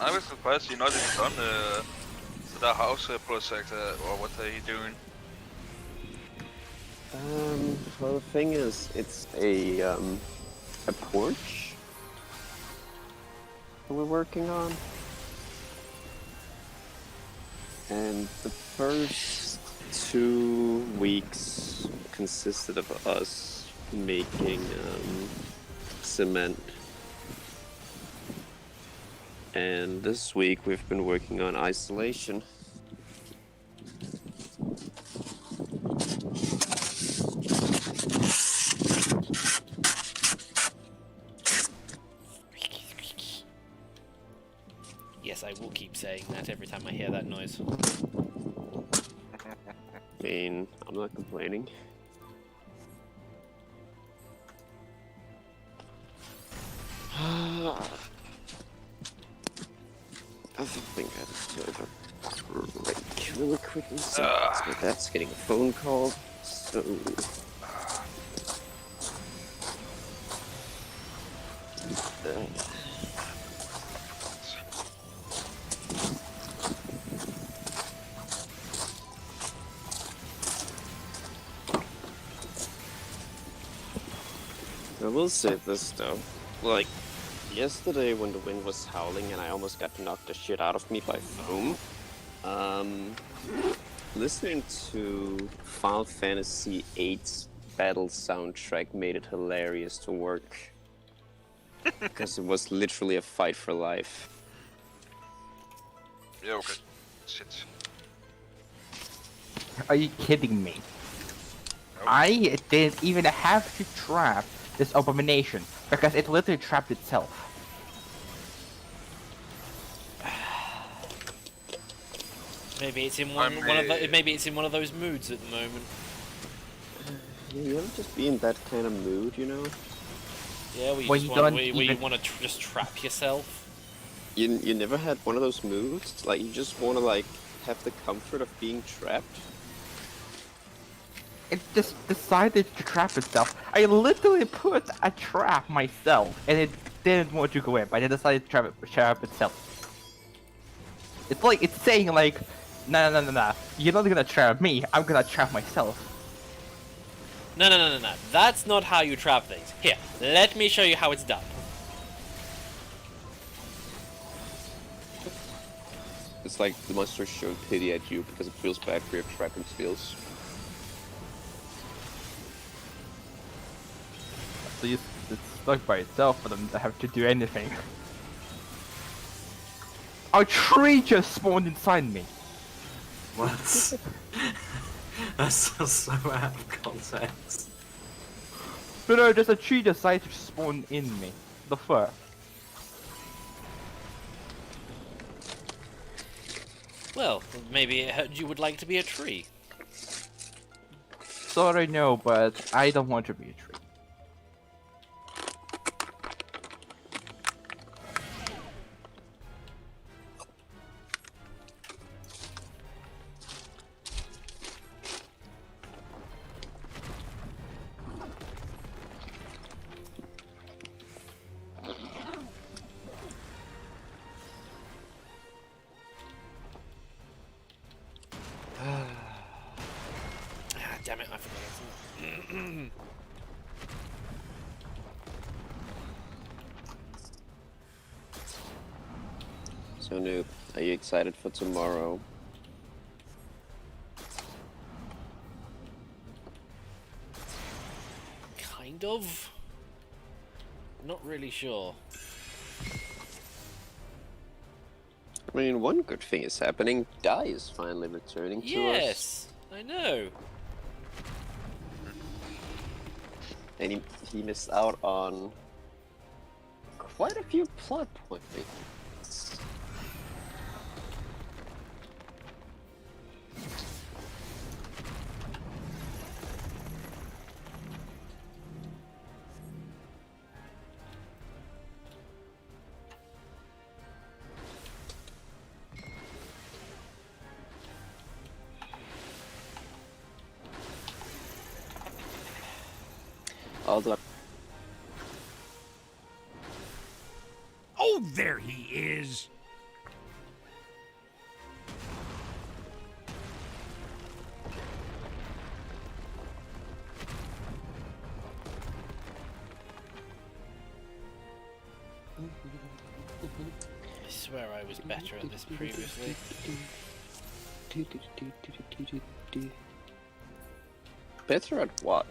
I was surprised you're not even done the house project, or what are you doing? Well, the thing is, it's a porch that we're working on. And the first 2 weeks consisted of us making cement. And this week we've been working on isolation. Yes, I will keep saying that every time I hear that noise. I mean, I'm not complaining. I think I just do a break really quickly. So that's getting a phone call. So. I will say this though, like, yesterday when the wind was howling and I almost got knocked the shit out of me by foam, listening to Final Fantasy VIII's battle soundtrack made it hilarious to work. Because it was literally a fight for life. Yeah, okay. Shit. Are you kidding me? No. I didn't even have to trap this abomination because it literally trapped itself. Maybe it's in one of the, maybe it's in one of those moods at the moment. You ever just be in that kind of mood, you know? Yeah, where you When just you want, don't where you even- want to just trap yourself. You never had one of those moods? Like, you just want to, like, have the comfort of being trapped? It just decided to trap itself. I literally put a trap myself, and it didn't want to go in, but it decided to trap itself. It's like, it's saying like, nah, you're not gonna trap me, I'm gonna trap myself. No. That's not how you trap things. Here, let me show you how it's done. It's like the monster showing pity at you because it feels bad for your trapping skills. So it's stuck by itself for them to have to do anything. A tree just spawned inside me. What? That's so out of context. No, just a tree decided to spawn in me. The fuck? Well, maybe it heard you would like to be a tree. Sorry, no, but I don't want to be a tree. Ah, damn it, I forgot. So, Noob, are you excited for tomorrow? Kind of. Not really sure. I mean, one good thing is happening. Dai is finally returning to us. Yes, I know. And he missed out on quite a few plot points. Although, Oh, there he is! swear I was better at this previously. Better at what?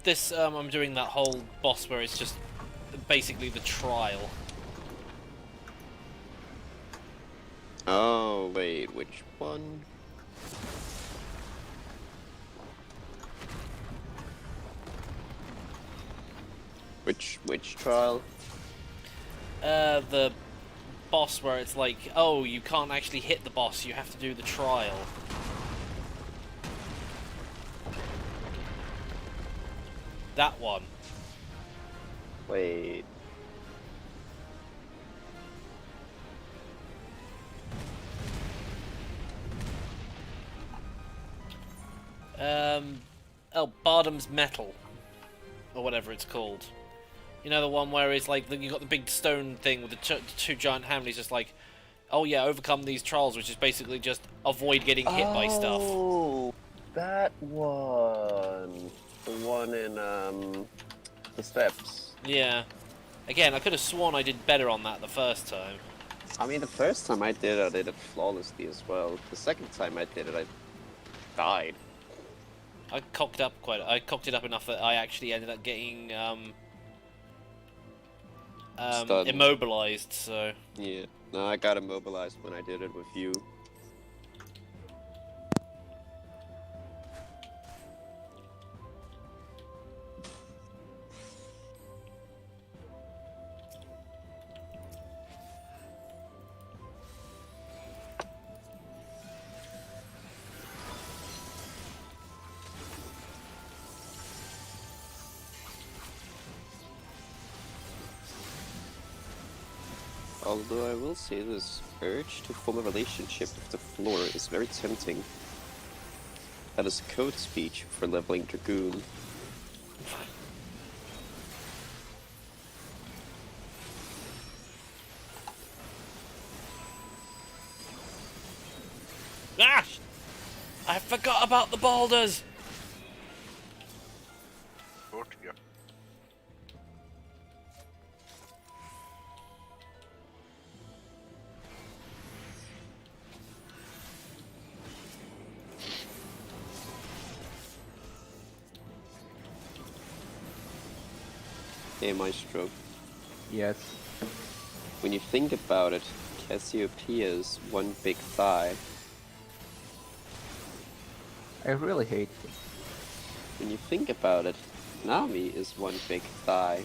This, I'm doing that whole boss where it's just basically the trial. Oh, wait, which one? Which trial? The boss where it's like, oh, you can't actually hit the boss, you have to do the trial. That one. Wait. Oh, Bardam's Metal. Or whatever it's called. You know, the one where it's like, you got the big stone thing with the two giant hammers, just like, oh yeah, overcome these trials, which is basically just avoid getting hit by stuff. Oh, that one. The one in, the steps. Yeah. Again, I could have sworn I did better on that the first time. I mean, the first time I did it flawlessly as well. The second time I did it, I died. I cocked it up enough that I actually ended up getting, Stunned. immobilized, so... Yeah. No, I got immobilized when I did it with you. Although I will say this urge to form a relationship with the floor is very tempting. That is code speech for leveling Dragoon. Ah! I forgot about the boulders! Oh dear. Hey, Maestro. Yes. When you think about it, Cassiopeia is one big thigh. I really hate it. When you think about it, Nami is one big thigh.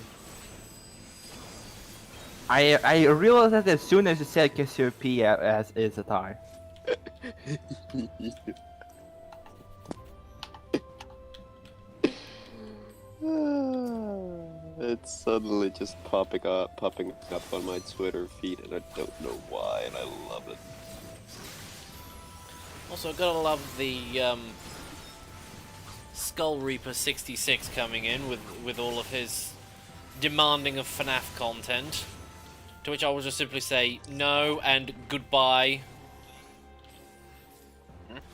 I realized that as soon as you said Cassiopeia as is a tie. It's suddenly just popping up on my Twitter feed, and I don't know why, and I love it. Also, gotta love the, Skull Reaper 66 coming in with all of his demanding of FNAF content. To which I will just simply say no and goodbye.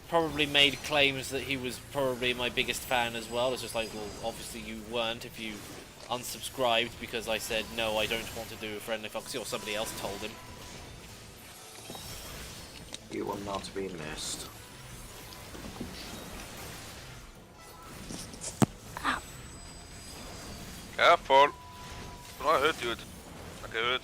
Probably made claims that he was probably my biggest fan as well. It's just like, well, obviously you weren't if you unsubscribed because I said no, I don't want to do a Friendly Foxy, or somebody else told him. You will not be missed. Careful! Do not hurt you. Okay, hurt.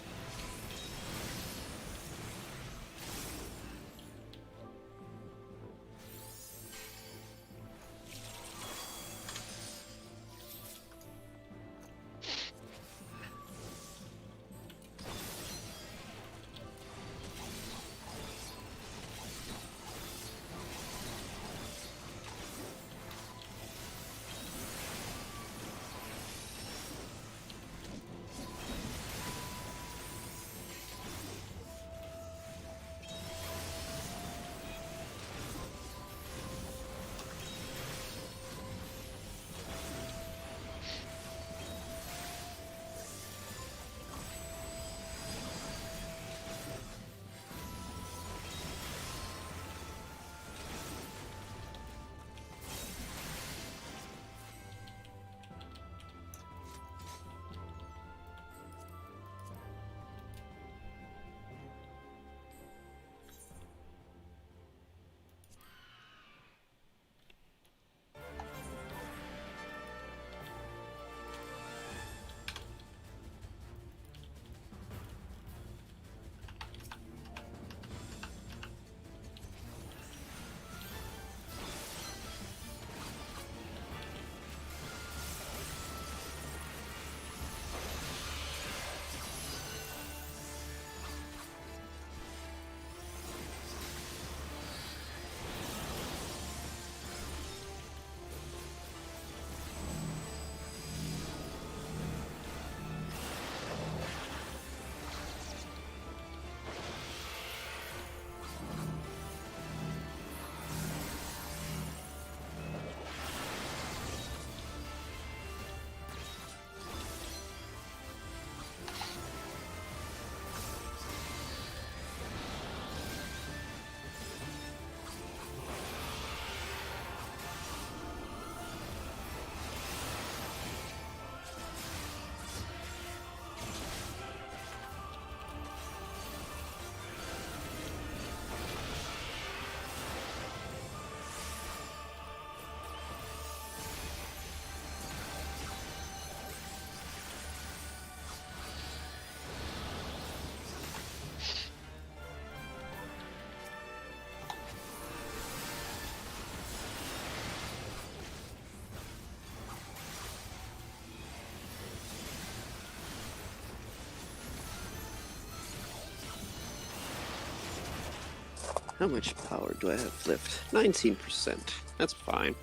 How much power do I have left? 19%. That's fine.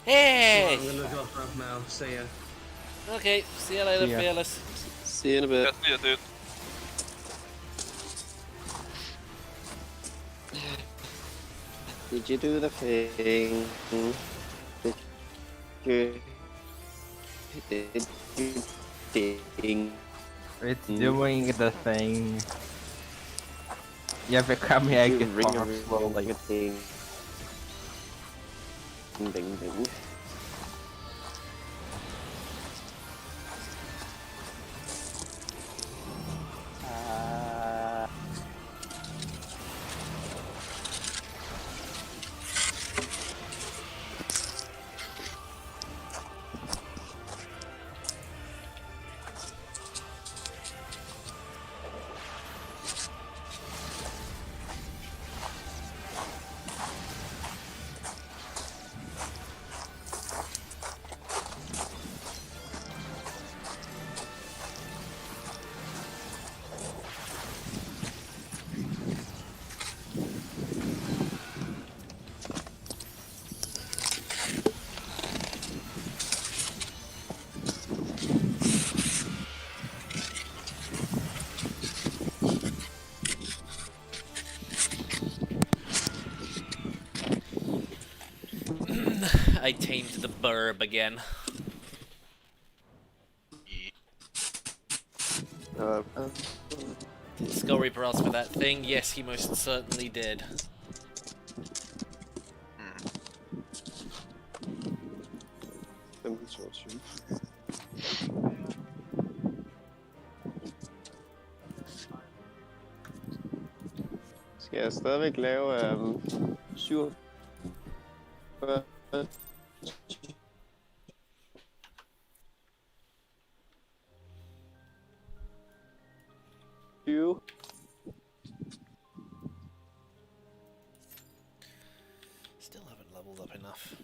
Hey! I'm gonna drop off now. See ya. Okay, see you later, See ya. Fearless. See you in a bit. That's it, dude. Did you do the thing? Did you ding? It's doing the thing. Yeah, become a You ring guitar a slowly. ding. Ding ding ding. I tamed the burb again. Did Skull Reaper ask for that thing? Yes, he most certainly did. Skal jeg stadigvæk lave 47? Still haven't leveled up enough.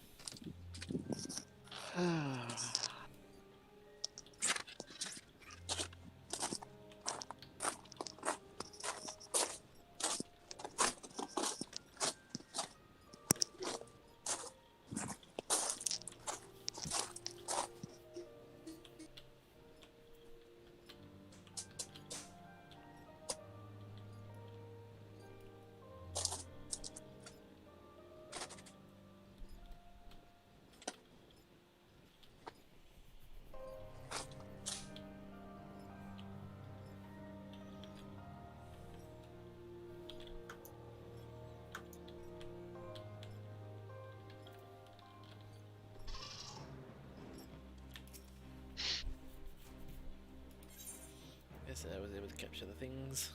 Yes, I was able to capture the things.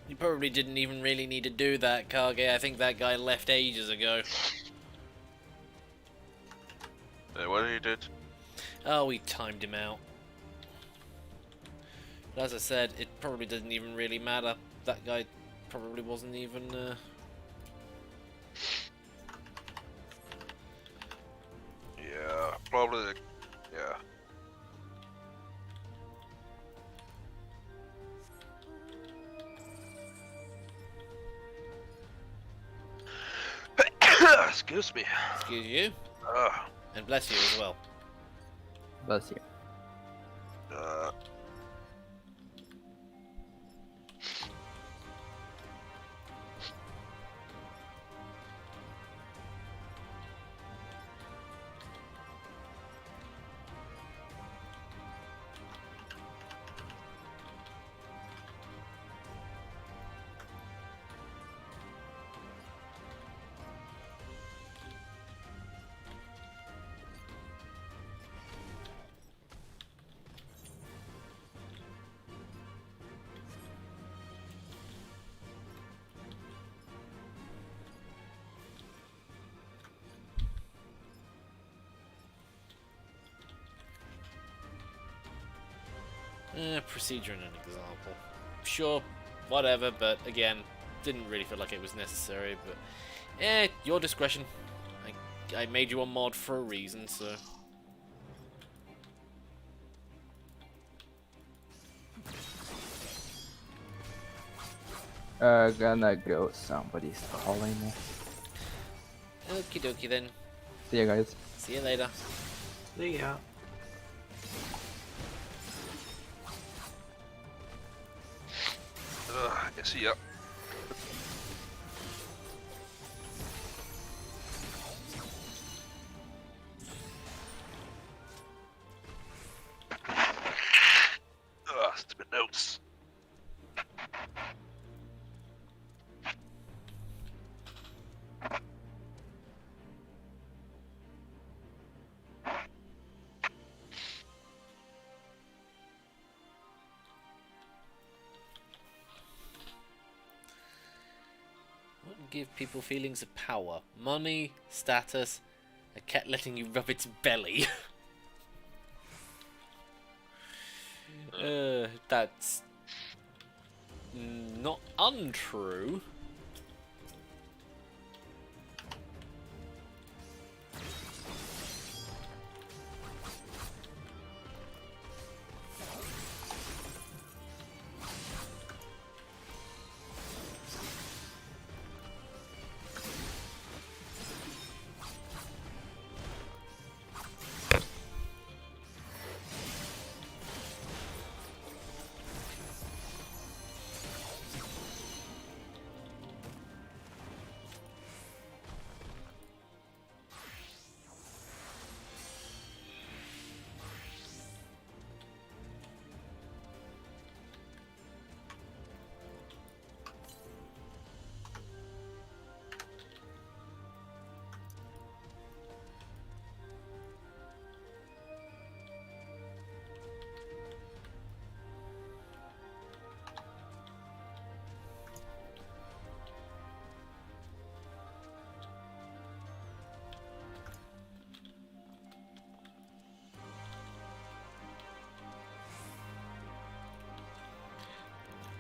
You probably didn't even really need to do that, Kage. I think that guy left ages ago. What he did? Oh, we timed him out. But as I said, it probably doesn't even really matter. That guy probably wasn't even... Yeah, probably. Yeah. Excuse me. Excuse you. Uh, And bless you as well. Bless you. uh, Procedure and an example. Sure, whatever, but again, didn't really feel like it was necessary, but your discretion. I made you a mod for a reason, so... Gonna go. Somebody's calling me. Okie dokie then. See ya, guys. See you later. See ya. Jeg siger. Stupid notes. What would give people feelings of power? Money, status, a cat letting you rub its belly. That's not untrue.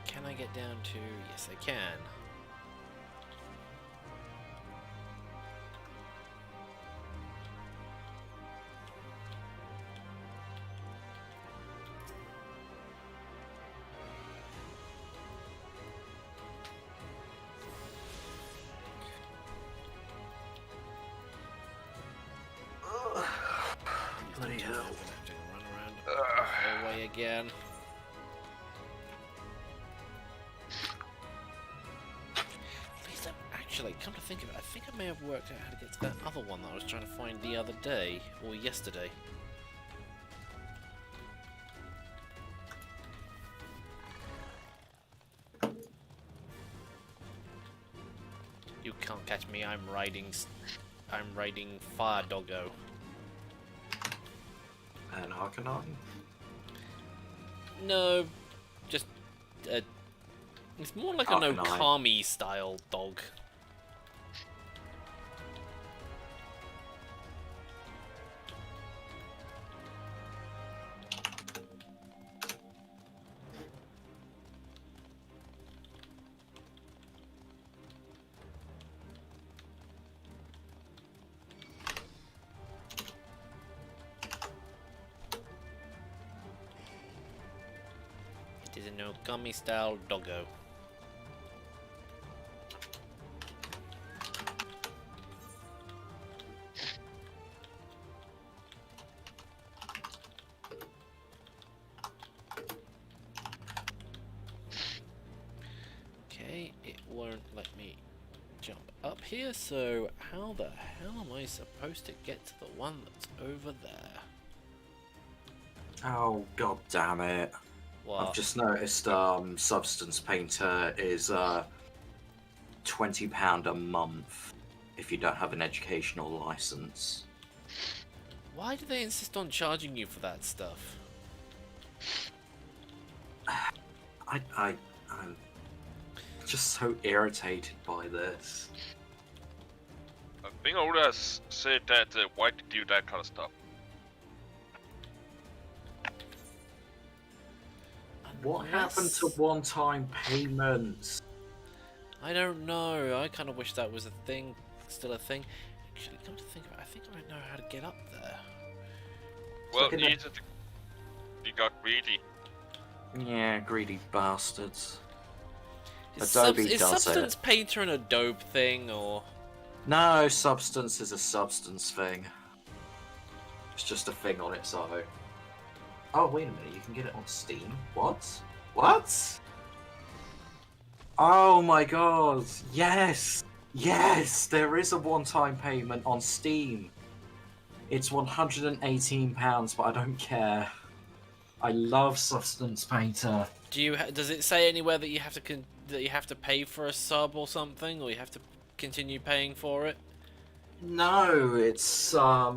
Can I get down to... Yes, I can. Bloody hell. I'm gonna have to run around the hallway again. Actually, come to think of it, I think I may have worked out how to get to that other one that I was trying to find the other day, or yesterday. You can't catch me, I'm riding Fire Doggo. And Arcanine? No, just, it's more like an Arcanine. Okami style dog. It is an Okami style doggo. Okay, it won't let me jump up here, so how the hell am I supposed to get to the one that's over there? Oh, god damn it. What? I've just noticed Substance Painter is £20 a month if you don't have an educational license. Why do they insist on charging you for that stuff? I'm just so irritated by this. I think Oda has said that why did you do that kind of stuff? What happened to Yes. one-time payments? I don't know. I kind of wish that was a thing, still a thing. Actually, come to think about it, I think I might know how to get up there. Well, Looking at- either we got greedy. Yeah, greedy bastards. Is, Adobe is does Substance it. Painter an Adobe thing, or...? No, Substance is a substance thing. It's just a thing on its own. Oh, wait a minute, you can get it on Steam? What? What? Oh my god, yes! Yes, there is a one-time payment on Steam. It's £118, but I don't care. I love Substance Painter. Do you does it say anywhere that you have to that you have to pay for a sub or something, or you have to continue paying for it? No, it's a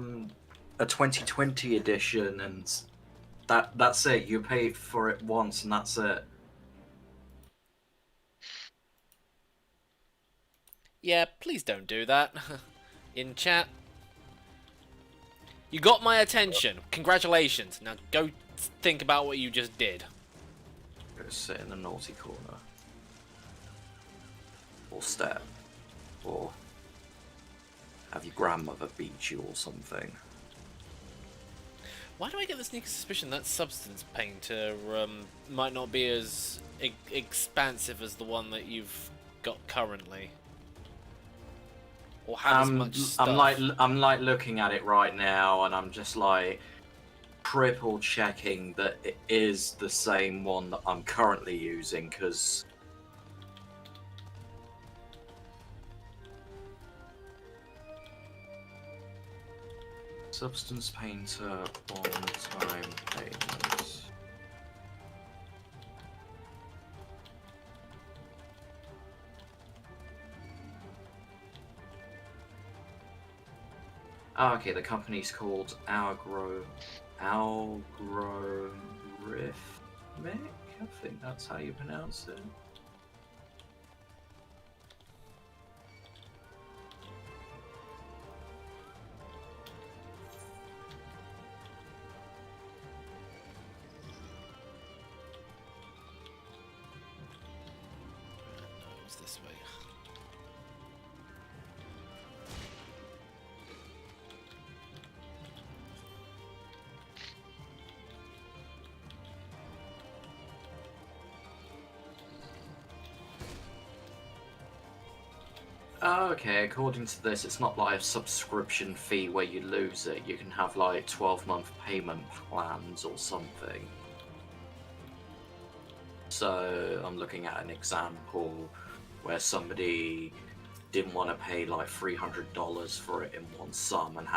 2020 edition, and that's it. You pay for it once, and that's it. Yeah, please don't do that. In chat. You got my attention. Congratulations. Now go think about what you just did. Go sit in the naughty corner, or step, or have your grandmother beat you or something. Why do I get the sneaky suspicion that Substance Painter might not be as expansive as the one that you've got currently? Or have as much stuff? I'm like looking at it right now, and I'm just like triple checking that it is the same one that I'm currently using, because Substance Painter one-time payment. Oh, okay, the company's called Algorithmic? I think that's how you pronounce it. No, it's this way. Oh, okay, according to this, it's not like a subscription fee where you lose it. You can have like 12-month payment plans or something. So I'm looking at an example where somebody didn't want to pay like $300 for it in one sum and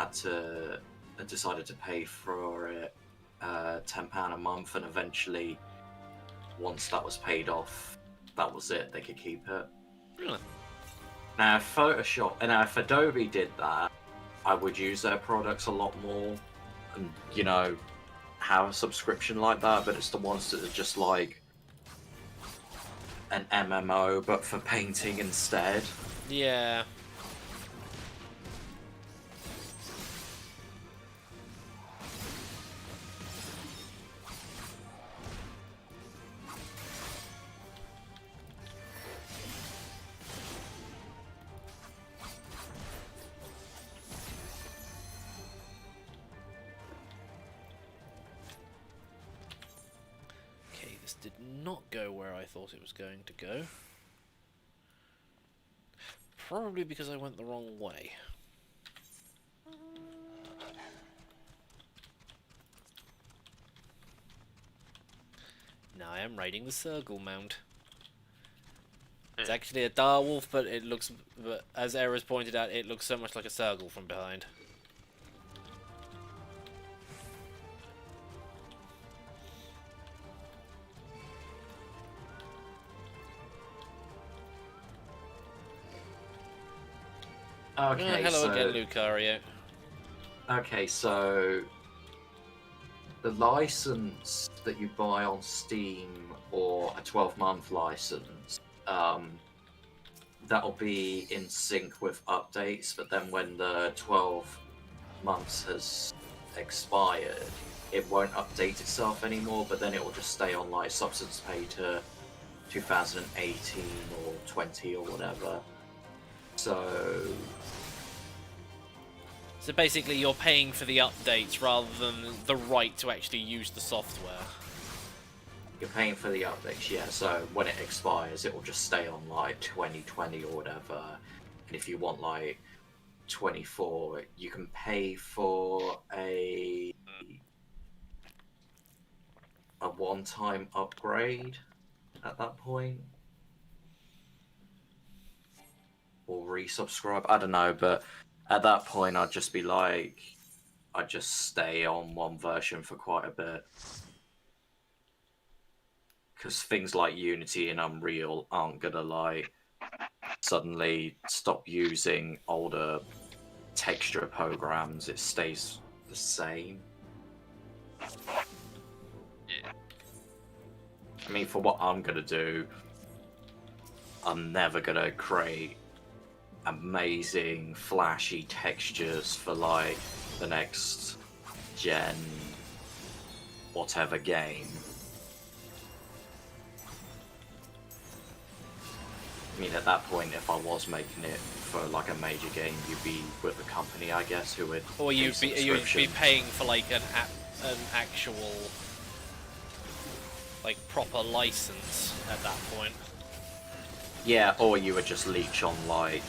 decided to pay for it £10 a month, and eventually, once that was paid off, that was it. They could keep it. Really? Now, if Adobe did that, I would use their products a lot more, and have a subscription like that. But it's the ones that are just like an MMO, but for painting instead. Yeah. Okay, this did not go where I thought it was going to go. Probably because I went the wrong way. Now I am riding the Circle mount. It's actually a direwolf, but it looks, as Era's pointed out, it looks so much like a Circle from behind. Okay, hello so again, Lucario. okay, so the license that you buy on Steam, or a 12-month license, that'll be in sync with updates. But then when the 12 months has expired, it won't update itself anymore, but then it will just stay on like Substance Pay to 2018 or 20 or whatever. So basically you're paying for the updates rather than the right to actually use the software. you're paying for the updates, yeah. So when it expires, it will just stay on like 2020 or whatever. And if you want like 24, you can pay for a one-time upgrade at that point, or resubscribe. I don't know, but at that point, I'd just be like, I'd just stay on one version for quite a bit. Because things like Unity and Unreal aren't gonna like suddenly stop using older texture programs. It stays the same. Yeah. I mean, for what I'm gonna do, I'm never gonna create amazing, flashy textures for like the next gen whatever game. I mean, at that point, if I was making it for like a major game, you'd be with a company, I guess, who would. Or you'd be paying for like an actual like proper license at that point. Yeah, or you would just leech on like,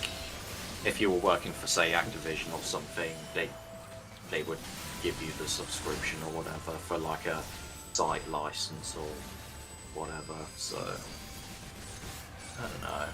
if you were working for say Activision or something, they would give you the subscription or whatever for like a site license or whatever. So I don't know.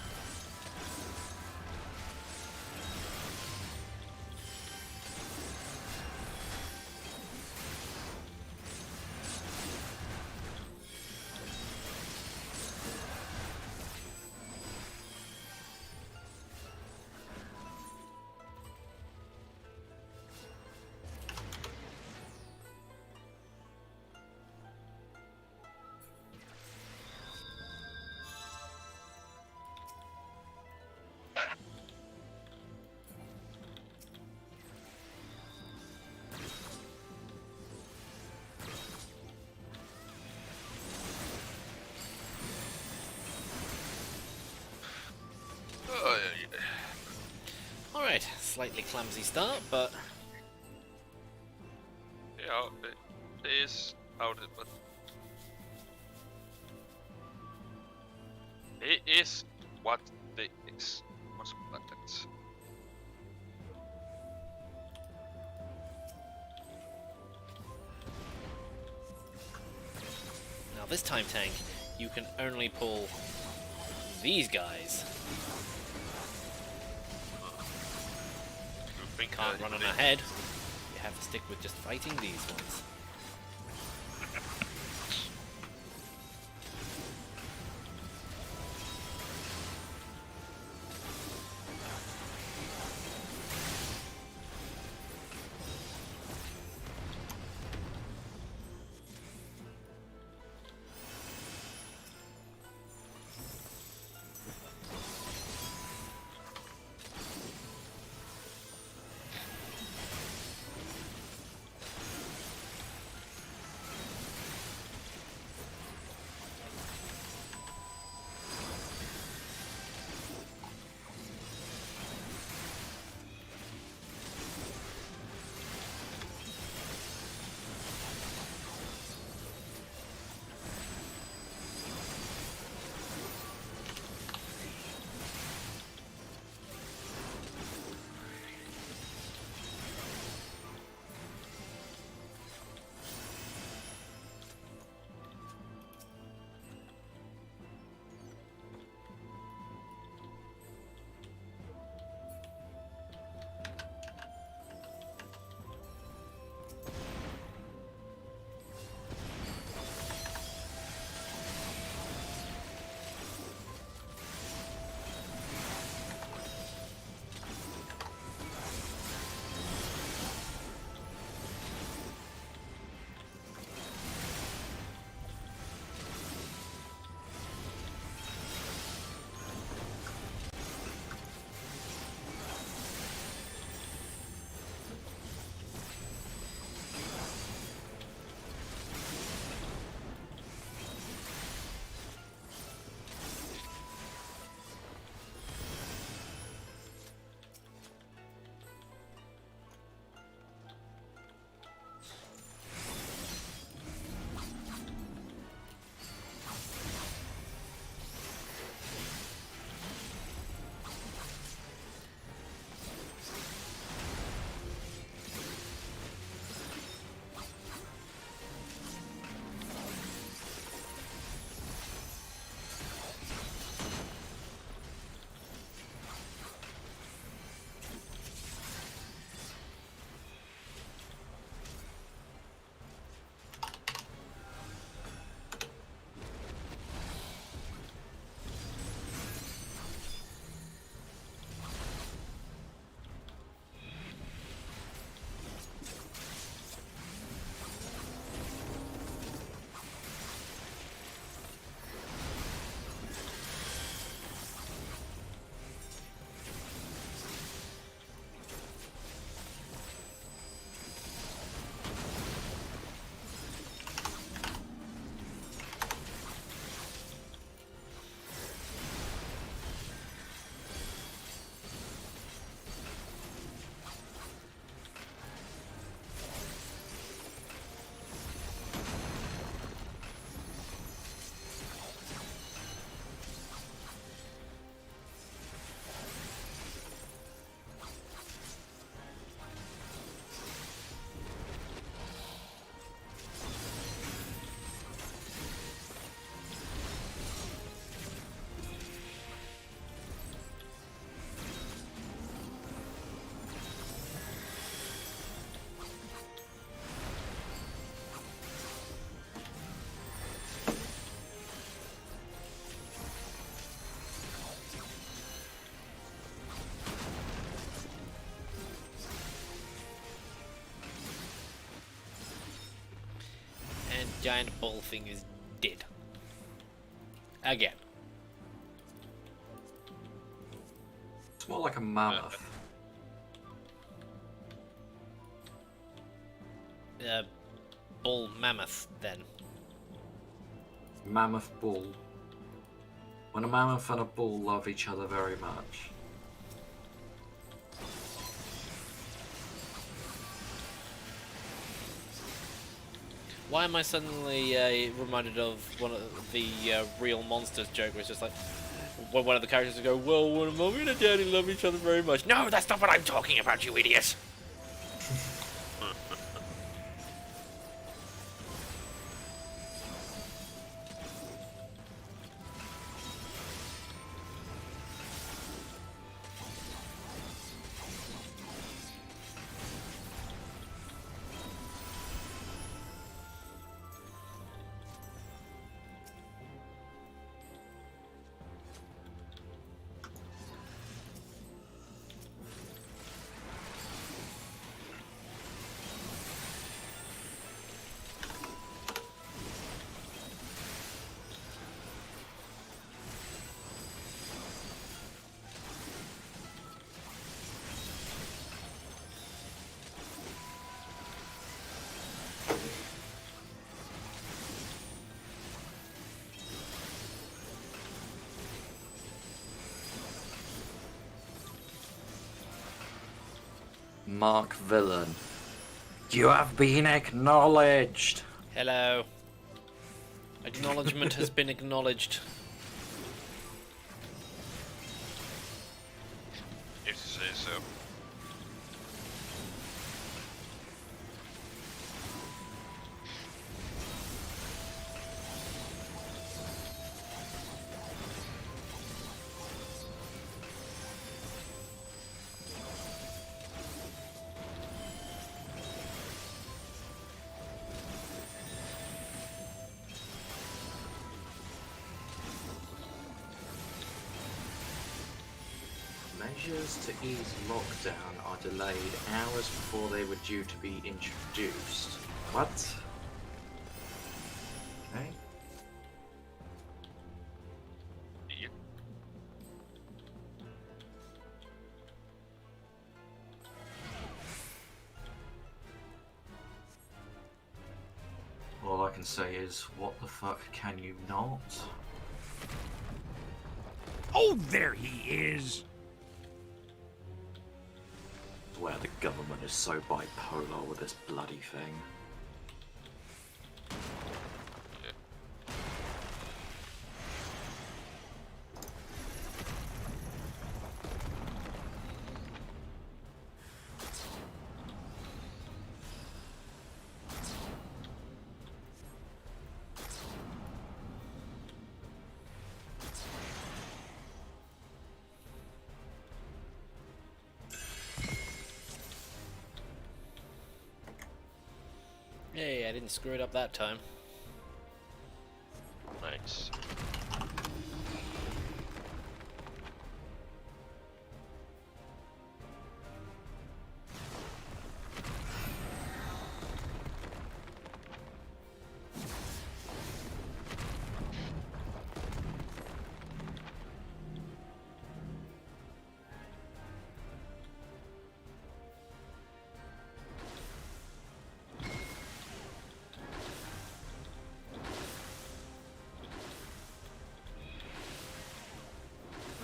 Alright, slightly clumsy start, but Ja, det is out it, but it is what it is. What's that? now this time tank, you can only pull these guys. Can't run them ahead. You have to stick with just fighting these ones. giant bull thing is dead. Again. It's more like a mammoth. Bull mammoth, then. Mammoth bull. When a mammoth and a bull love each other very much. Why am I suddenly reminded of one of the real monsters joke where it's just like, when one of the characters would go, well, when mommy and daddy love each other very much. No, that's not what I'm talking about, you idiot! Mark Villain. You have been acknowledged. Hello. Acknowledgement has been acknowledged. If you say so. Measures to ease lockdown are delayed hours before they were due to be introduced. What? Okay. Yep. All I can say is, what the fuck can you not? Oh, there he is! Where the government is so bipolar with this bloody thing. Hey, I didn't screw it up that time. Nice.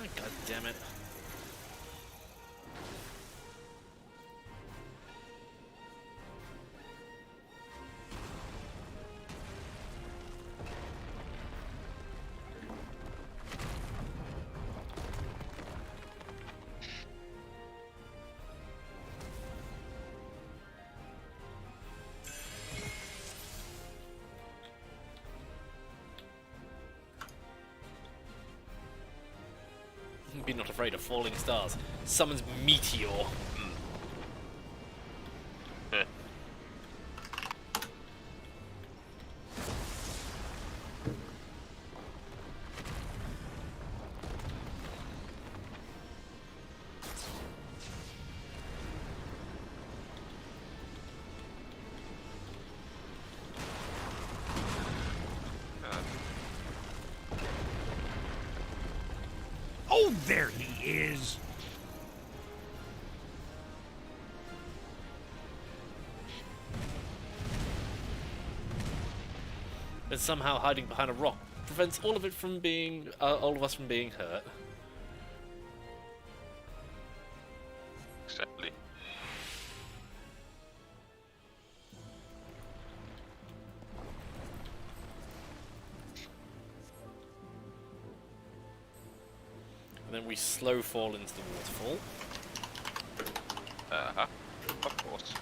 Oh, God damn it. Be not afraid of falling stars. Summons meteor. Heh. Oh, there he is. And somehow hiding behind a rock prevents all of us from being hurt. Exactly. And then we slow fall into the waterfall. Uh-huh. Of course.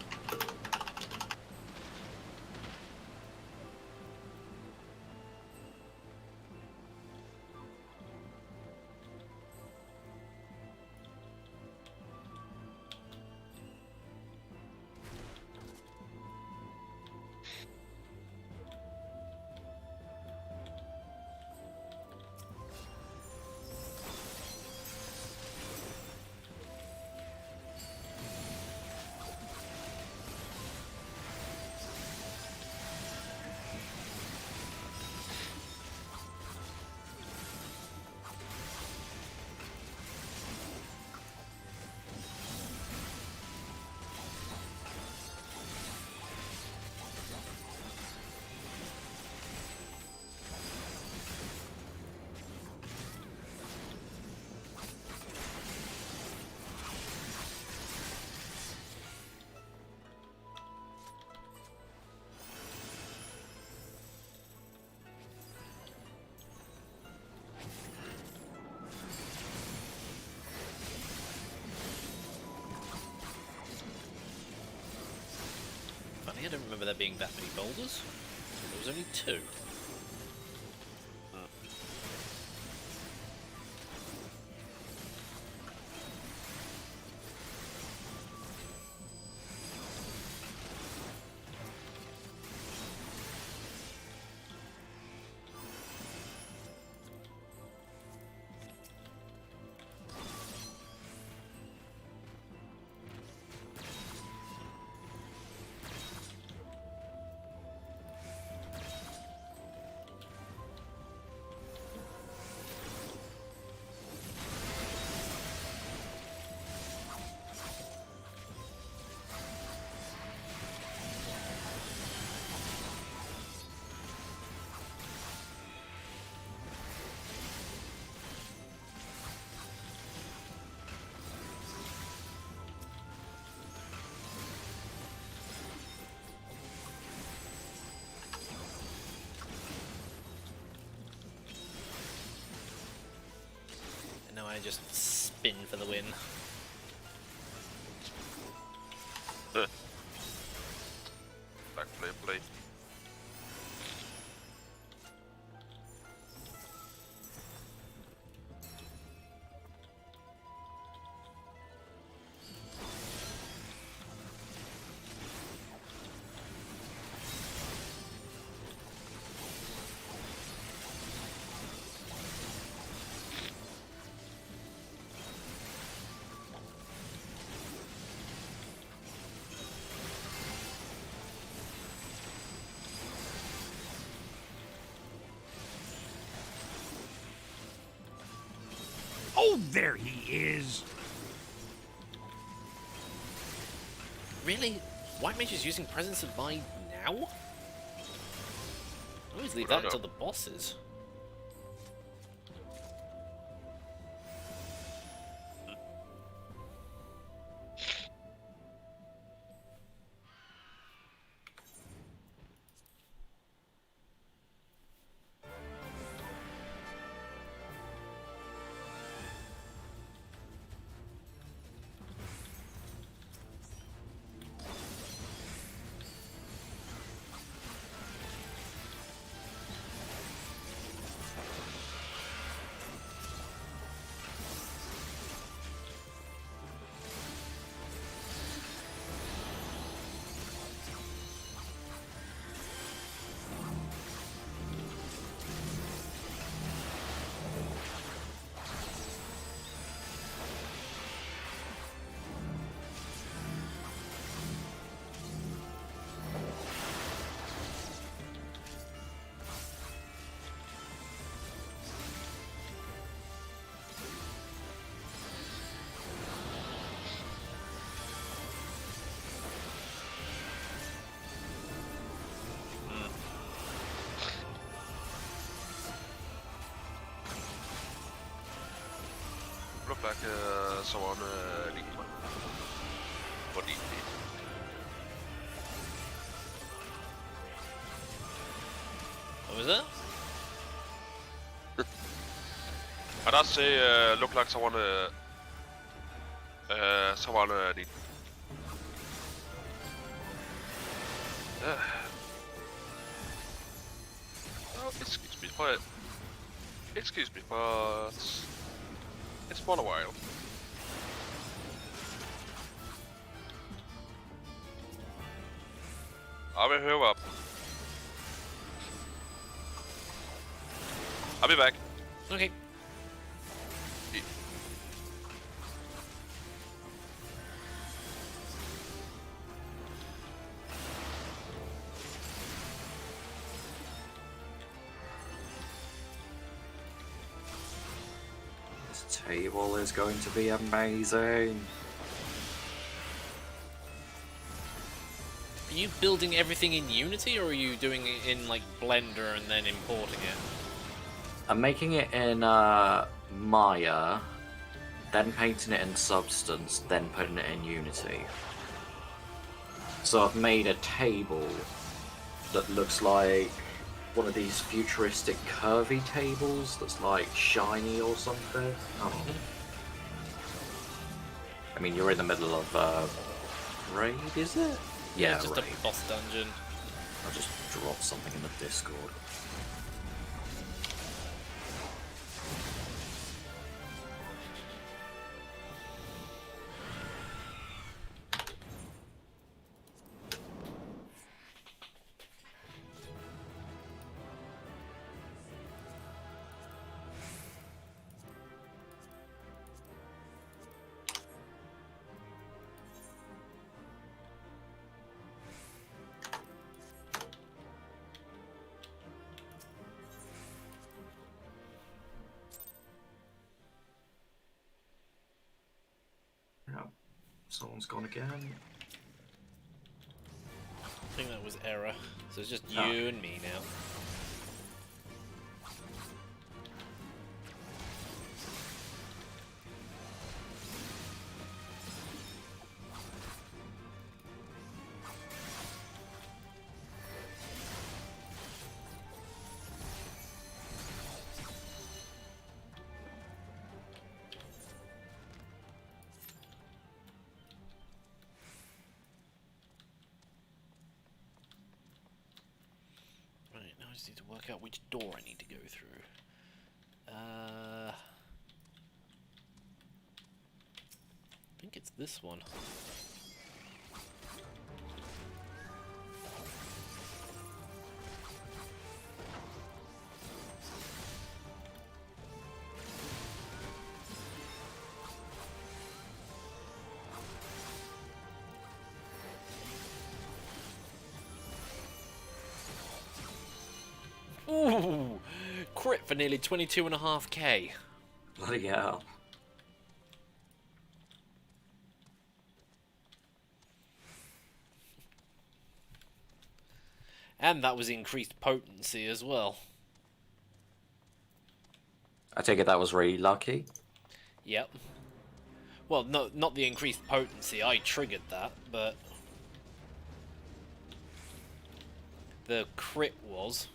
Funny, I don't remember there being that many boulders. There was only 2. And now I just spin for the win. Play. Oh, there he is. Really? White Mage is using Presence of Mind now? I always leave I that don't until know. the bosses. look like someone needs one. What do you need? What was that? I'd also say look like someone need. Oh, excuse me, but it's been a while. I will hurry up. I'll be back. Okay. This table is going to be amazing. Are you building everything in Unity, or are you doing it in like Blender and then importing it? I'm making it in Maya, then painting it in Substance, then putting it in Unity. So I've made a table that looks like one of these futuristic curvy tables that's like shiny or something. Oh. I mean, you're in the middle of raid, is it? Yeah, it's just raid. a boss dungeon. I'll just drop something in the Discord. Someone's gone again. I think that was error. So it's just you and me now. I just need to work out which door I need to go through. I think it's this one. Ooh! Crit for nearly 22.5k. Bloody hell. And that was increased potency as well. I take it that was really lucky. Yep. Well, no, not the increased potency. I triggered that, but the crit was.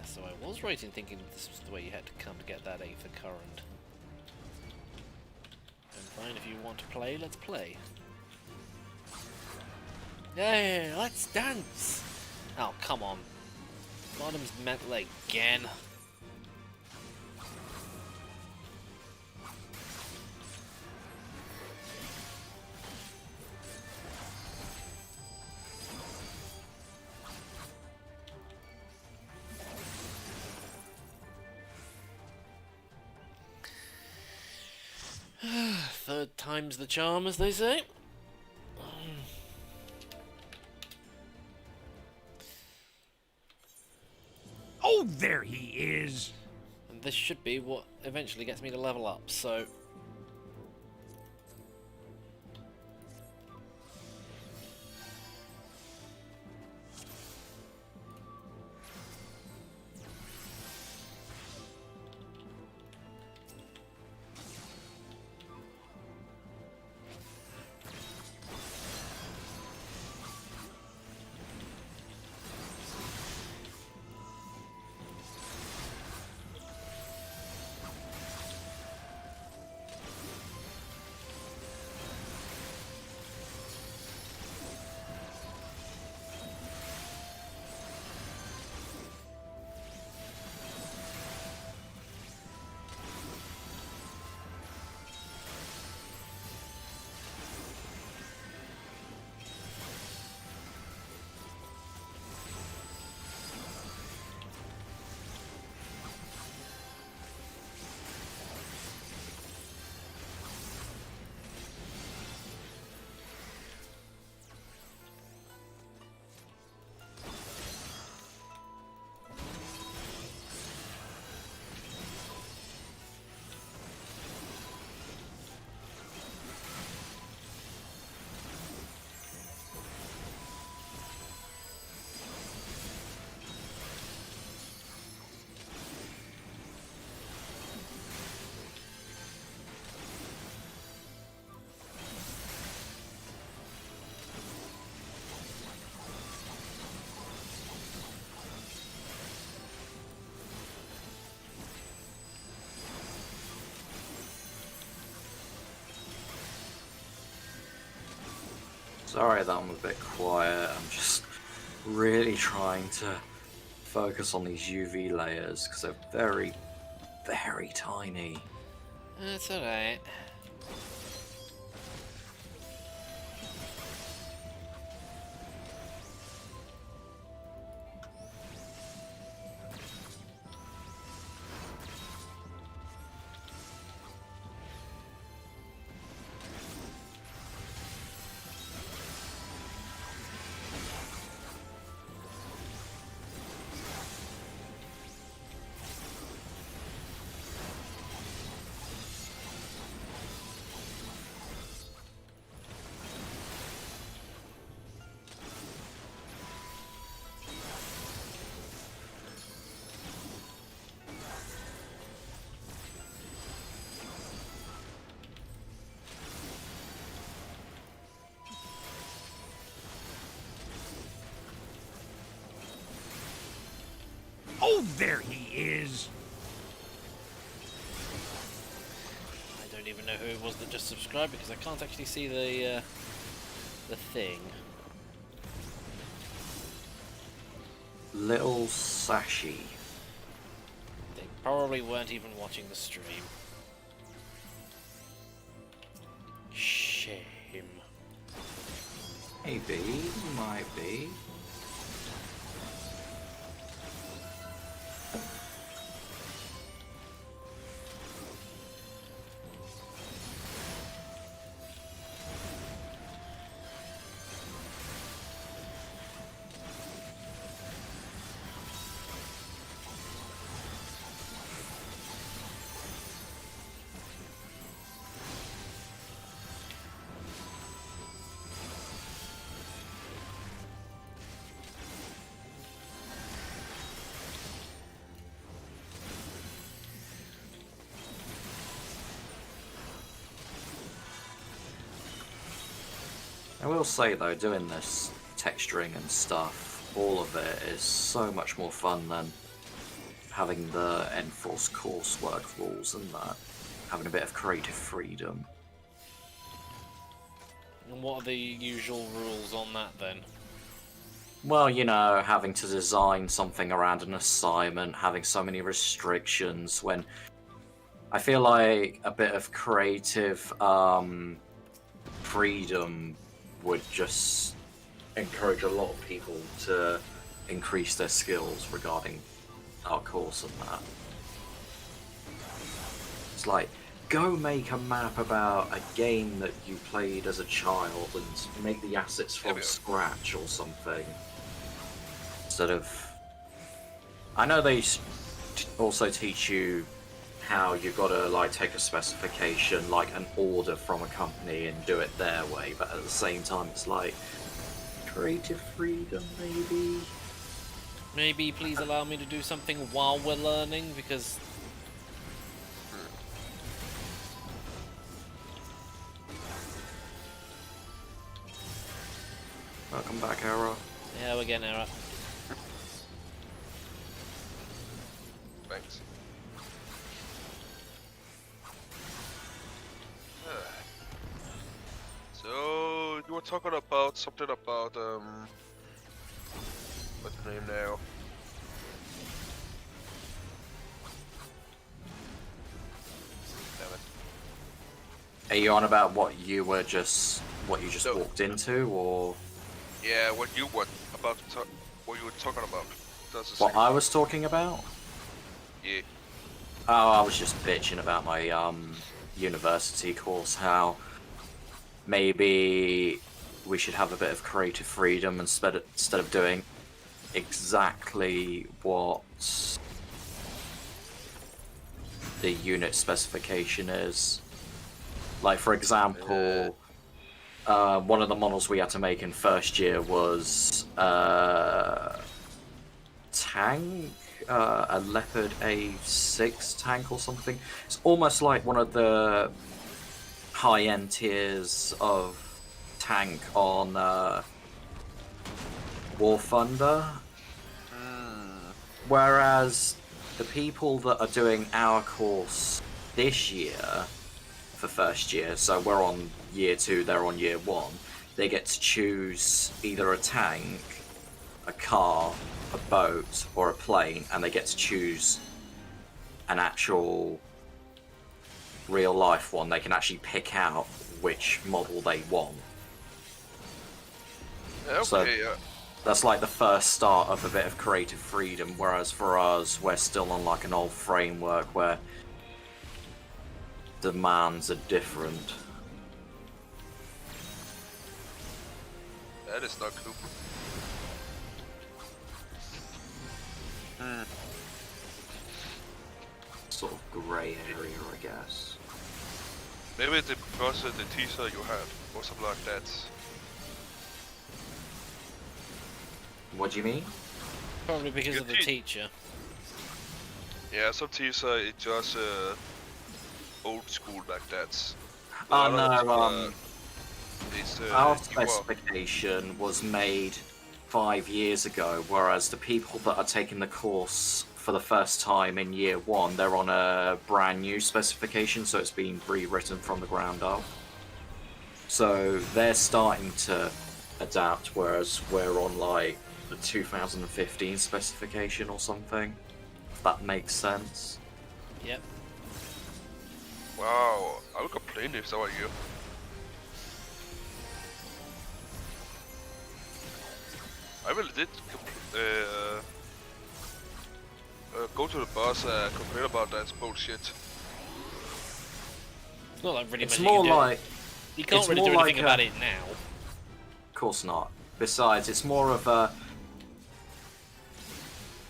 So I was right in thinking this was the way you had to come to get that Aether Current. And fine, if you want to play, let's play. Hey, let's dance! Oh, come on. Bottom's metal again. third time's the charm, as they say. Oh, there he is. And this should be what eventually gets me to level up, so... Sorry that I'm a bit quiet, I'm just really trying to focus on these UV layers because they're very, very tiny. That's alright. Oh, there he is. I don't even know who it was that just subscribed because I can't actually see the thing. Little Sashi. They probably weren't even watching the stream. Shame. Maybe, might be. I will say though, doing this texturing and stuff, all of it is so much more fun than having the enforced coursework rules and that. Having a bit of creative freedom. And what are the usual rules on that then? Well, you know, having to design something around an assignment, having so many restrictions, when I feel like a bit of creative freedom would just encourage a lot of people to increase their skills regarding our course and that. It's like go make a map about a game that you played as a child and make the assets from scratch or something. Instead of... I know they also teach you how you gotta like take a specification, like an order from a company and do it their way, but at the same time it's like creative freedom maybe? Maybe please allow me to do something while we're learning, because... Welcome back, Era. Yeah, we're getting Era. Thanks. So you were talking about something about what's the name now? Damn it. Are you on about what you just walked into, or Yeah, what you were about to talk, what you were talking about. That's the what I was talking about? Yeah. Oh, I was just bitching about my university course, how maybe we should have a bit of creative freedom instead of doing exactly what the unit specification is. Like, for example, one of the models we had to make in first year was tank, a Leopard A6 tank or something. It's almost like one of the high-end tiers of tank on War Thunder. Whereas the people that are doing our course this year for first year, so we're on year 2, they're on year 1, they get to choose either a tank, a car, a boat, or a plane, and they get to choose an actual real life one. They can actually pick out which model they want. Okay, So yeah. that's like the first start of a bit of creative freedom, whereas for us, we're still on like an old framework where demands are different. That is not cool. Sort of grey area, I guess. Maybe it's because of the teaser you had, or something like that. What do you mean? Probably because of the teacher. Yeah, some teaser it just old school like that. Oh no, it's, our you are- specification was made 5 years ago, whereas the people that are taking the course for the first time in year 1, they're on a brand new specification, so it's been rewritten from the ground up. So they're starting to adapt, whereas we're on like the 2015 specification or something. If that makes sense. Yep. Wow, I would complain if I were you. I really did go to the boss and complain about that bullshit. It's not like really It's much you more can do. like... You can't it's really do more anything like about it now. Of course not. Besides, it's more of a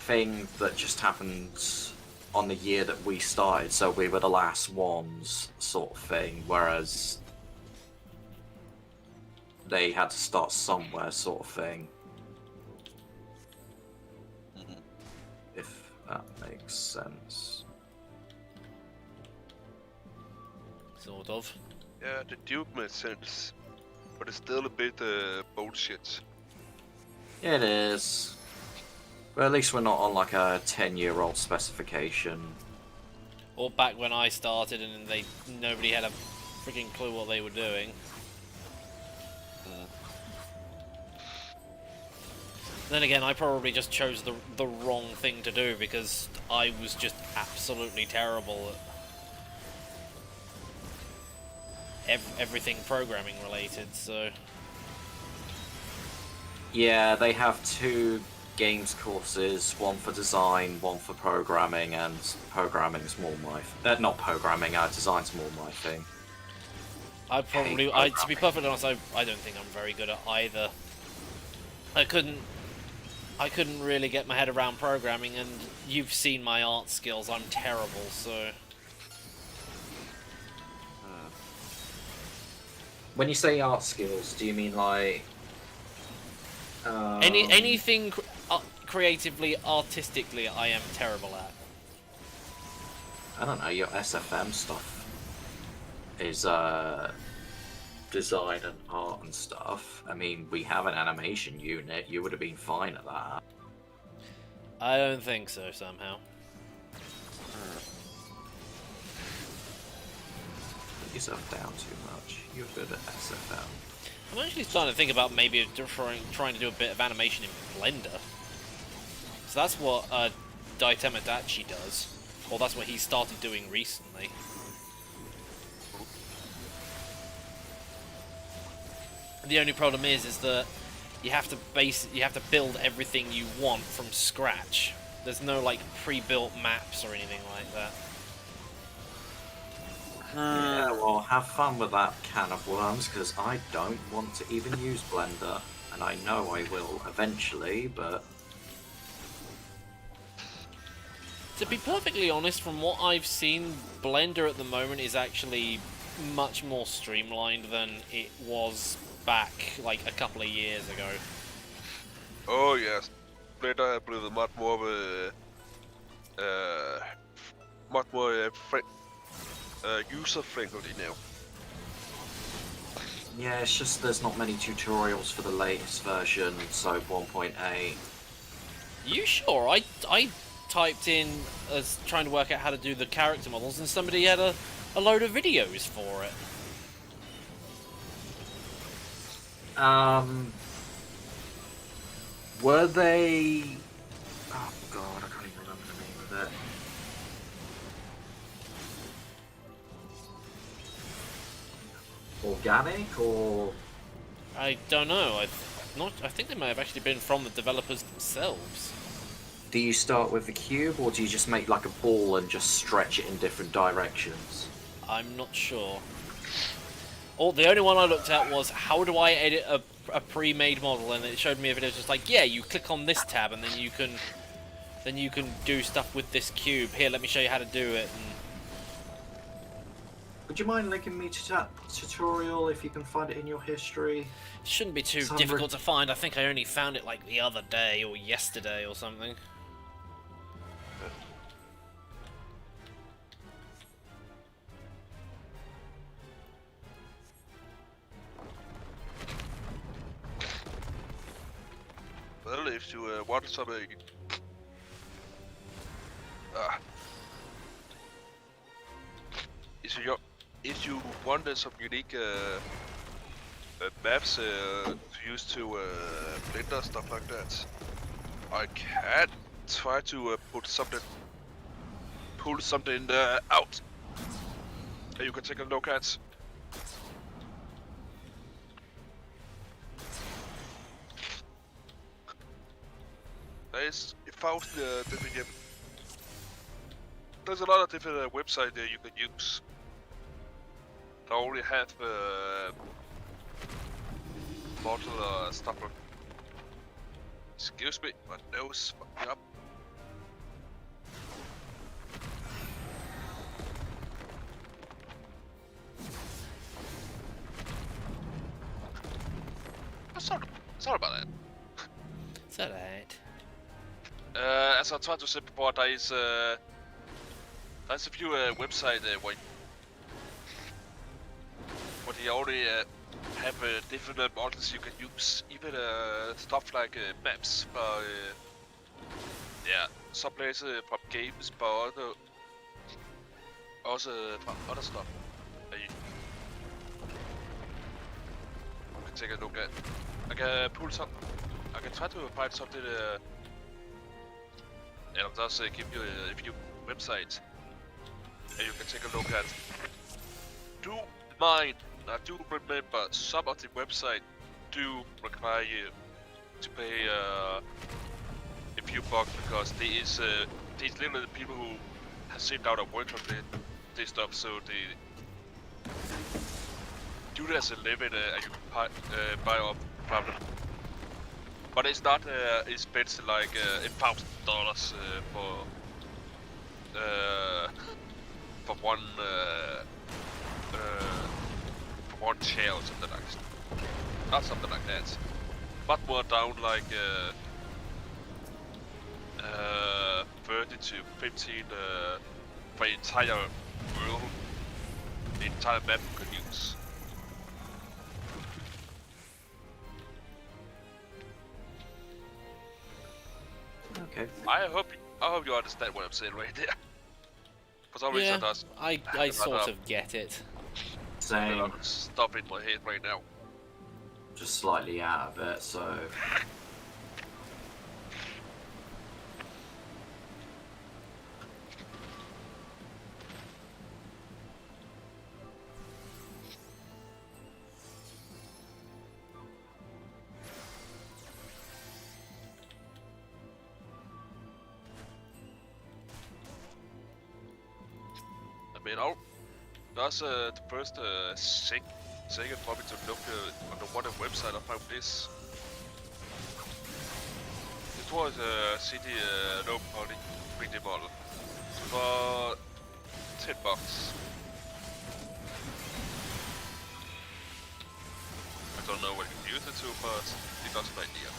thing that just happened on the year that we started, so we were the last ones, sort of thing, whereas they had to start somewhere, sort of thing. If that makes sense. Sort of. Yeah, the Duke makes sense, but it's still a bit bullshit. It is. But at least we're not on like a 10-year-old specification. Or back when I started and nobody had a freaking clue what they were doing. Then again, I probably just chose the wrong thing to do because I was just absolutely terrible at everything programming related, so... Yeah, they have two games courses, one for design, one for programming, and programming's more my not programming, design's more my thing. To be perfectly honest, I don't think I'm very good at either. I couldn't really get my head around programming, and you've seen my art skills. I'm terrible, so. When you say art skills, do you mean like anything creatively, artistically, I am terrible at. I don't know, your SFM stuff is design and art and stuff. I mean, we have an animation unit. You would have been fine at that. I don't think so, somehow. Put yourself down too much. You're good at SFM. I'm actually starting to think about maybe trying to do a bit of animation in Blender. So that's what Daitema does. Or that's what he started doing recently. The only problem is that you have to build everything you want from scratch. There's no like pre-built maps or anything like that. Yeah, well, have fun with that can of worms, because I don't want to even use Blender, and I know I will eventually, but... To be perfectly honest, from what I've seen, Blender at the moment is actually much more streamlined than it was back, like, a couple of years ago. Oh yes, Blender er blevet much more user-friendly now. Yeah, it's just there's not many tutorials for the latest version, so 1.8. You sure? I typed in as trying to work out how to do the character models, and somebody had a load of videos for it. Were they... Oh god, I can't even remember the name of it. Organic, or... I don't know. I think they may have actually been from the developers themselves. Do you start with the cube, or do you just make like a ball and just stretch it in different directions? I'm not sure. The only one I looked at was how do I edit a pre-made model, and it showed me a video just like, yeah, you click on this tab and then you can do stuff with this cube. Here, let me show you how to do it. And would you mind linking me to that tutorial if you can find it in your history? it shouldn't be too difficult to find. I think I only found it like the other day or yesterday or something. Well, if you want something... If you wanted some unique maps to use to Blender, stuff like that, I can try to pull something out that you can take a look at. There's a lot of different websites there you can use. I only have model stuff. Excuse me, my nose fucking up. Sorry about that. It's alright. As I tried to say before, there's a few websites where they already have different models you can use, even stuff like maps for some places from games, but also from other stuff that you can take a look at. I can pull some. I can try to find something. And I'll just give you a few websites and you can take a look at. Do mind, I do remember some of the websites do require you to pay a few bugs because these literally the people who have saved out of work on this stuff, so they do it as a living and you buy up problem. But it's not expensive like $1,000 for one chair or something like that. Not something like that. But more down like 30 to 15 for the entire world, the entire map you can use. Okay. I hope you understand what I'm saying right there. For some reason, I sort of get it. Same. Stuff in my head right now. Just slightly out of it, so. I mean, that's the first second for me to look on the one website I found this. It was a city no body 3D model for $10. I don't know what you can use it to, but it got an idea.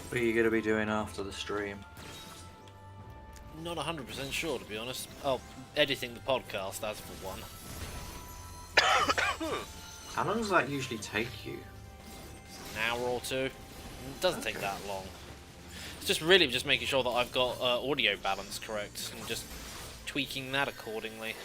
What are you going to be doing after the stream? Not 100% sure, to be honest. Oh, editing the podcast, that's for one. How long does that usually take you? An hour or two. It doesn't take that long. It's just really just making sure that I've got audio balance correct and just tweaking that accordingly.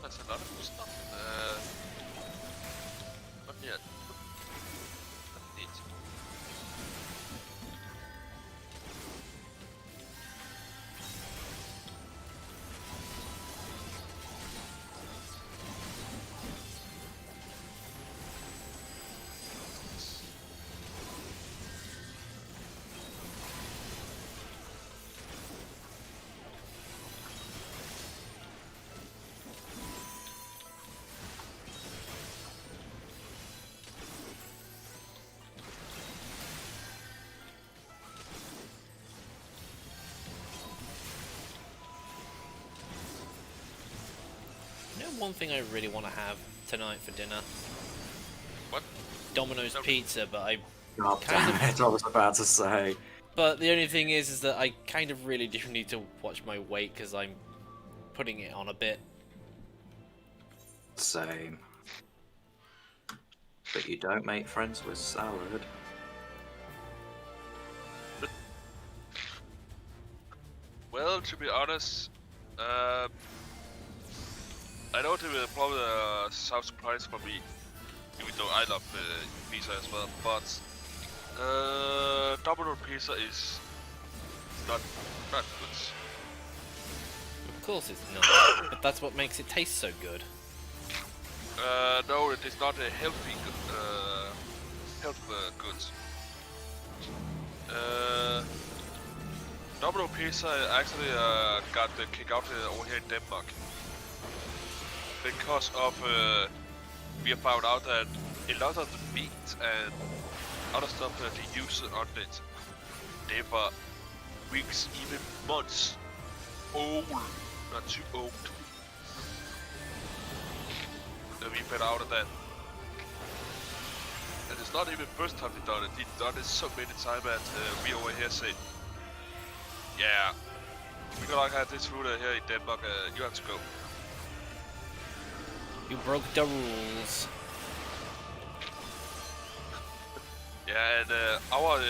That's a lot of stuff. Not yet. Not yet. one thing I really want to have tonight for dinner? What? Domino's pizza, but I God kind damn it, I was about to say. But the only thing is that I kind of really do need to watch my weight because I'm putting it on a bit. Same. But you don't make friends with salad. Well, to be honest, I know it will probably sound surprise for me, even though I love pizza as well, but Domino pizza is not good. Of course it's not, but that's what makes it taste so good. No, it is not a healthy goods. Domino pizza actually got kicked out over here in Denmark because of we have found out that a lot of the meat and other stuff that they use on it, they were weeks, even months old, not too old. And we found out of that. And it's not even first time they done it. They've done it so many times that we over here say, yeah, we cannot have this food here in Denmark, you have to go. You broke the rules. Yeah, and our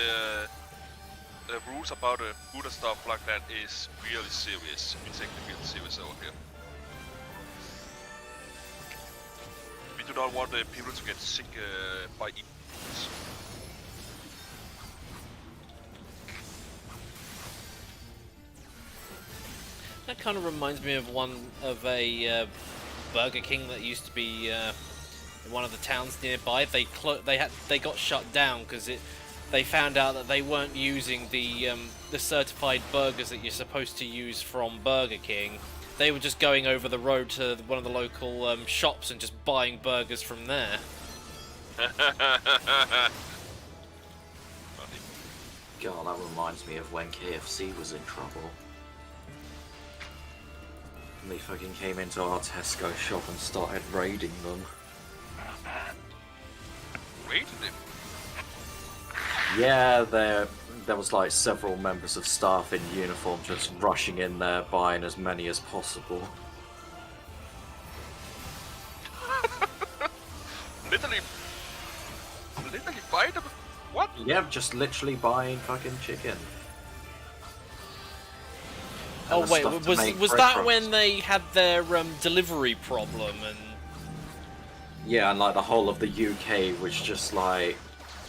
rules about food and stuff like that is really serious. We take it really serious over here. We do not want people to get sick by eating this. That kind of reminds me of a Burger King that used to be in one of the towns nearby. They got shut down because they found out that they weren't using the certified burgers that you're supposed to use from Burger King. They were just going over the road to one of the local shops and just buying burgers from there. God, that reminds me of when KFC was in trouble. They fucking came into our Tesco shop and started raiding them. Raiding them? Yeah, there was like several members of staff in uniform just rushing in there, buying as many as possible. Literally buy them? What? Yeah, just literally buying fucking chicken. Oh And wait, stuff to was make that breadcrumbs. when they had their delivery problem and? Yeah, and like the whole of the UK was just like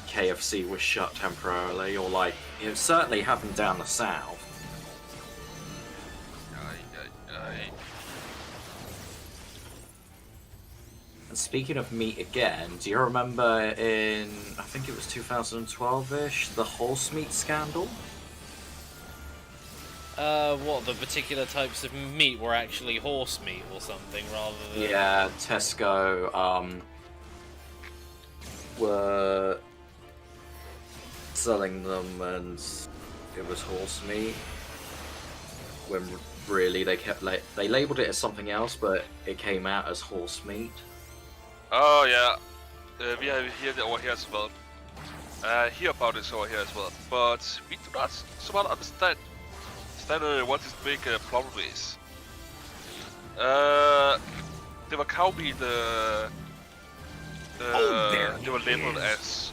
KFC was shut temporarily, or like it certainly happened down the south. And speaking of meat again, do you remember in, I think it was 2012-ish, the horse meat scandal? What, the particular types of meat were actually horse meat or something rather than... Yeah, Tesco were selling them and it was horse meat. When really they they labeled it as something else, but it came out as horse meat. Oh yeah, we have heard over here as well. Hear about this over here as well, but we do not so much understand what this big problem is. They were cow meat. They were labeled as.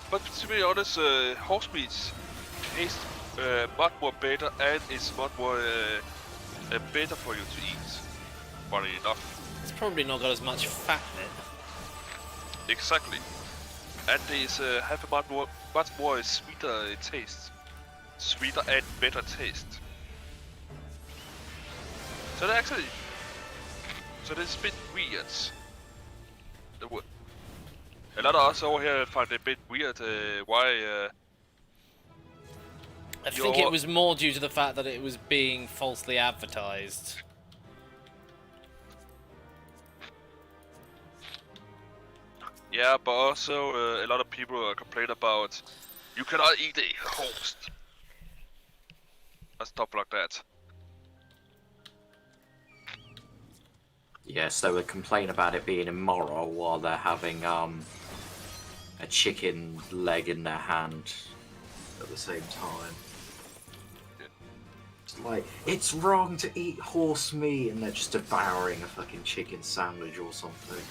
But to be honest, horse meat tastes much more better and is much more better for you to eat. Funny enough. It's probably not got as much fat in it. Exactly. And it's have a much more sweeter taste. Sweeter and better taste. So they actually... So it's a bit weird. A lot of us over here find it a bit weird why... I think it was more due to the fact that it was being falsely advertised. Yeah, but also a lot of people complain about you cannot eat a host. stuff like that. Yes, they would complain about it being immoral while they're having a chicken leg in their hand at the same time. It's like, it's wrong to eat horse meat, and they're just devouring a fucking chicken sandwich or something.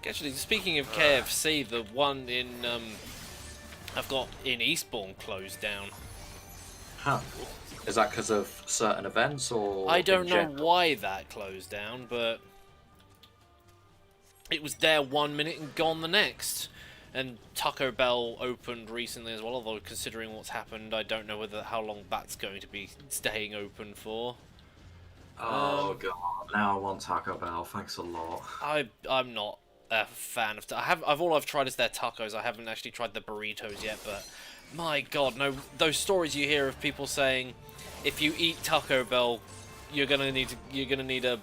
Actually, speaking of KFC, the one in I've got in Eastbourne closed down. Huh. Is that because of certain events, or I don't in know general? why that closed down, but it was there 1 minute and gone the next. And Taco Bell opened recently as well, although considering what's happened, I don't know how long that's going to be staying open for. Oh god, now I want Taco Bell. Thanks a lot. I'm not a fan of. All I've tried is their tacos. I haven't actually tried the burritos yet, but my god, no! Those stories you hear of people saying, if you eat Taco Bell, you're gonna need a,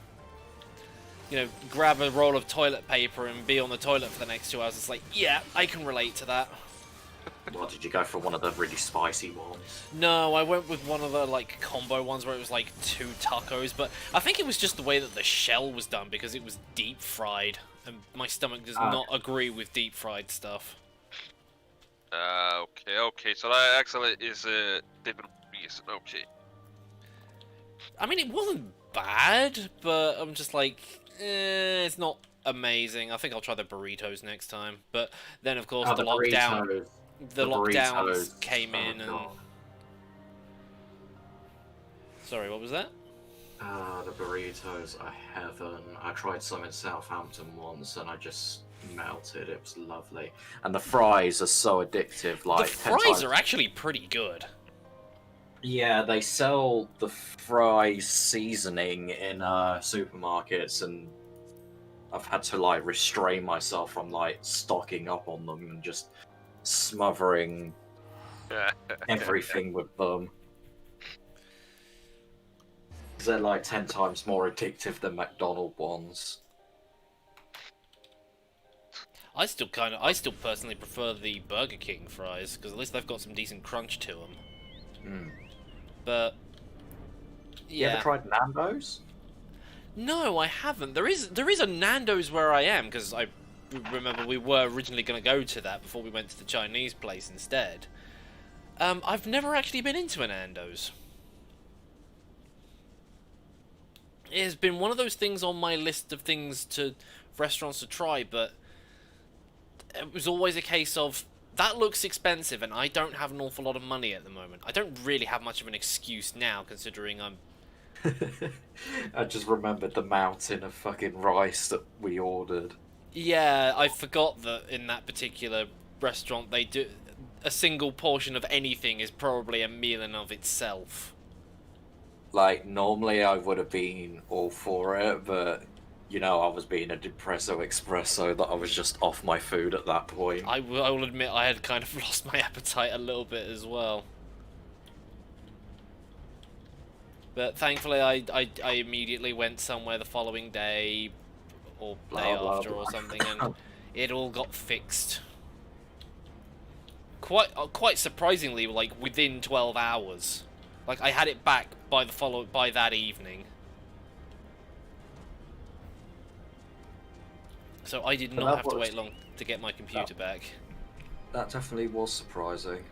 grab a roll of toilet paper and be on the toilet for the next 2 hours. It's like, yeah, I can relate to that. What, did you go for one of the really spicy ones? No, I went with one of the combo ones where it was like 2 tacos, but I think it was just the way that the shell was done because it was deep fried, and my stomach does not agree with deep fried stuff. Okay, so that actually is a different reason, okay. I mean, it wasn't bad, but I'm just like, it's not amazing. I think I'll try the burritos next time. But then, of course, the lockdowns burritos came in and... God. Sorry, what was that? The burritos are heaven. I tried some in Southampton once and I just melted. It was lovely. And the fries are so addictive. Like, the fries are actually pretty good. Yeah, they sell the fries seasoning in supermarkets, and I've had to restrain myself from stocking up on them and just smothering everything with them. They're 10 times more addictive than McDonald's ones. I still personally prefer the Burger King fries because at least they've got some decent crunch to them. Mm. But yeah. You ever tried Nando's? No, I haven't. There is a Nando's where I am because I remember we were originally going to go to that before we went to the Chinese place instead. I've never actually been into a Nando's. It has been one of those things on my list of restaurants to try, but it was always a case of, that looks expensive and I don't have an awful lot of money at the moment. I don't really have much of an excuse now, considering I'm... I just remembered the mountain of fucking rice that we ordered. Yeah, I forgot that in that particular restaurant they do... A single portion of anything is probably a meal in of itself. Normally I would have been all for it, but, I was being a depresso espresso that I was just off my food at that point. I will admit I had kind of lost my appetite a little bit as well. But thankfully I immediately went somewhere the following day, or day after or something, and it all got fixed. Quite surprisingly, within 12 hours. I had it back by that evening. So I did not have to wait long to get my computer back. That definitely was surprising.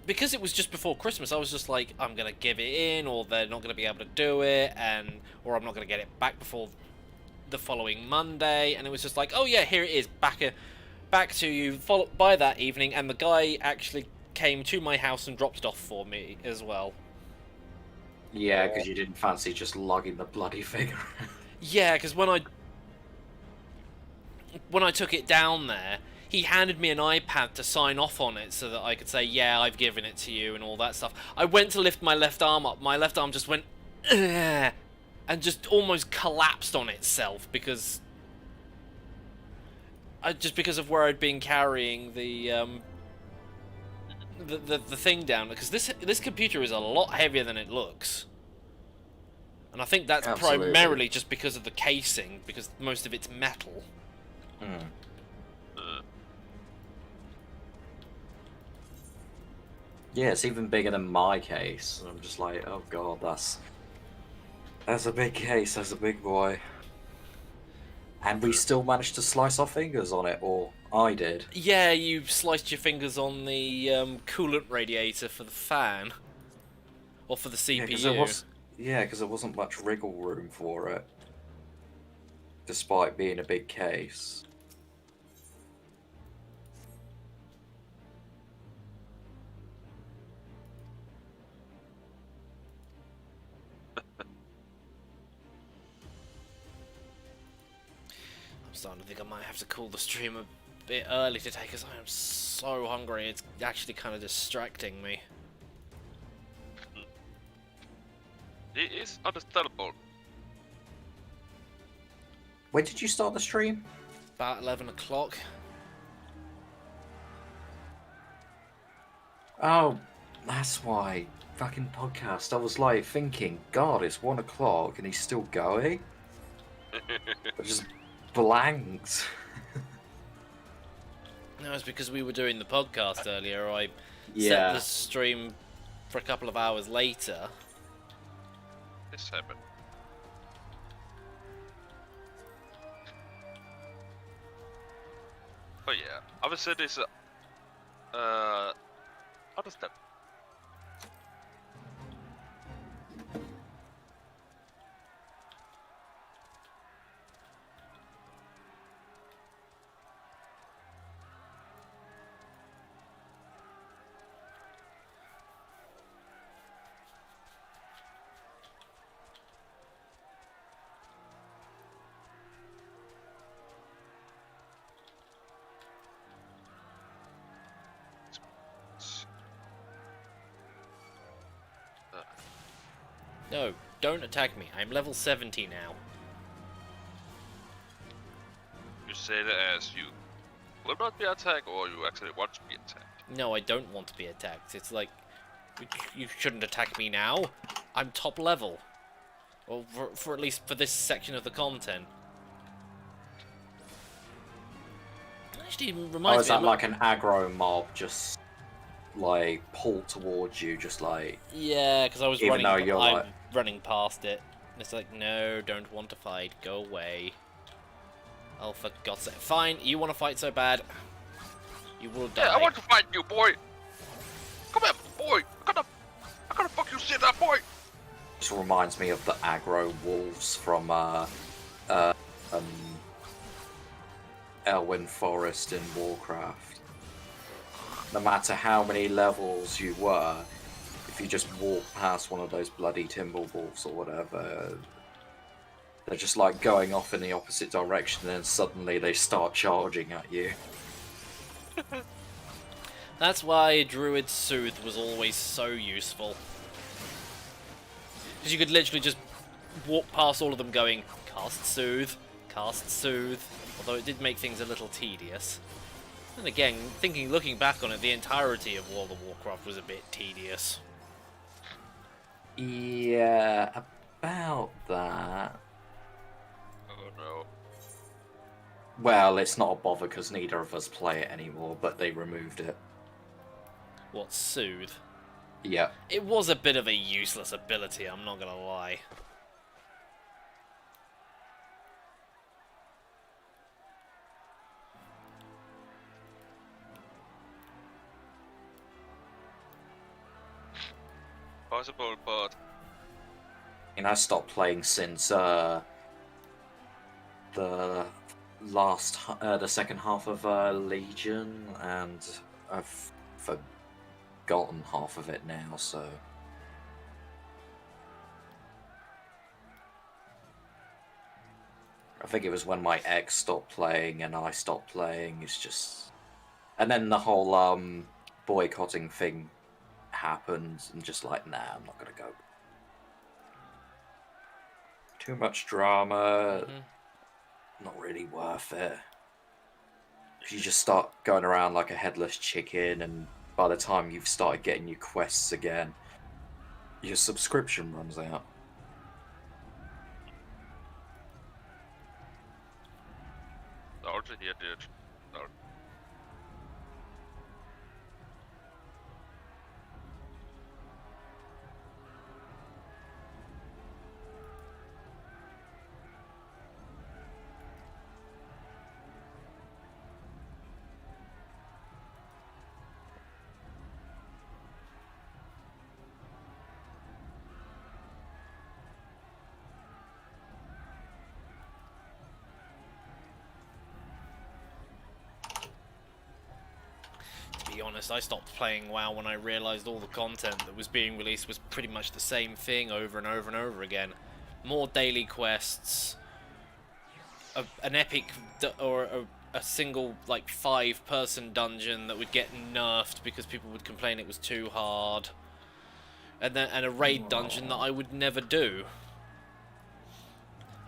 Because it was just before Christmas, I was just like, I'm gonna give it in, or they're not gonna be able to do it, or I'm not gonna get it back before the following Monday, and it was just like, oh yeah, here it is, back to you by that evening, and the guy actually came to my house and dropped it off for me as well. Yeah, because you didn't fancy just lugging the bloody figure. Yeah, because when I took it down there, he handed me an iPad to sign off on it so that I could say, yeah, I've given it to you and all that stuff. I went to lift my left arm up, my left arm just went, ugh, and just almost collapsed on itself because of where I'd been carrying the thing down, because this computer is a lot heavier than it looks, and I think that's primarily just because of the casing, because most of it's metal. Yeah, it's even bigger than my case. I'm just like, oh god, that's a big case. That's a big boy. And we still managed to slice our fingers on it, or I did. Yeah, you sliced your fingers on the coolant radiator for the fan. Or for the CPU. Yeah, because there wasn't much wriggle room for it. Despite being a big case. I'm starting to think I might have to call the stream a bit early today because I am so hungry. It's actually kind of distracting me. It is understandable. When did you start the stream? About 11 o'clock. Oh, that's why. Fucking podcast. I was like thinking, God, it's 1 o'clock and he's still going? I just blanked. No, it's because we were doing the podcast earlier. I set Yeah. the stream for a couple of hours later. This happened. Oh yeah, I would say this. Understand. No, don't attack me. I'm level 70 now. You say that as you will not be attacked, or you actually want to be attacked. No, I don't want to be attacked. It's like, you shouldn't attack me now. I'm top level. Well, for at least for this section of the content. Actually, it reminds Oh, is me. that like an aggro mob just like pull towards you, just like? Yeah, because I was Even though you're like... running past it. And it's like, no, don't want to fight. Go away. Oh, for God's sake. Fine, you want to fight so bad. You will die. Yeah, I want to fight you, boy. Come here, boy. I'm gonna fuck you shit up, boy. This reminds me of the aggro wolves from Elwyn Forest in Warcraft. No matter how many levels you were, if you just walk past one of those bloody Timberwolves or whatever, they're just like going off in the opposite direction and suddenly they start charging at you. That's why Druid Soothe was always so useful. Because you could literally just walk past all of them going, cast Soothe, although it did make things a little tedious. And again, looking back on it, the entirety of World of Warcraft was a bit tedious. Yeah, about that. Oh no. Well, it's not a bother because neither of us play it anymore, but they removed it. What, Soothe? Yeah. It was a bit of a useless ability, I'm not gonna lie. Possible, but I stopped playing since the second half of Legion, and I've forgotten half of it now. So I think it was when my ex stopped playing and I stopped playing. It's just, and then the whole boycotting thing happened, and just like, nah, I'm not gonna go. Too much drama, not really worth it. You just start going around like a headless chicken, and by the time you've started getting your quests again, your subscription runs out. also here did. No. honest, I stopped playing WoW when I realised all the content that was being released was pretty much the same thing over and over and over again. More daily quests, an epic or a single like 5-person dungeon that would get nerfed because people would complain it was too hard, and a raid dungeon that I would never do.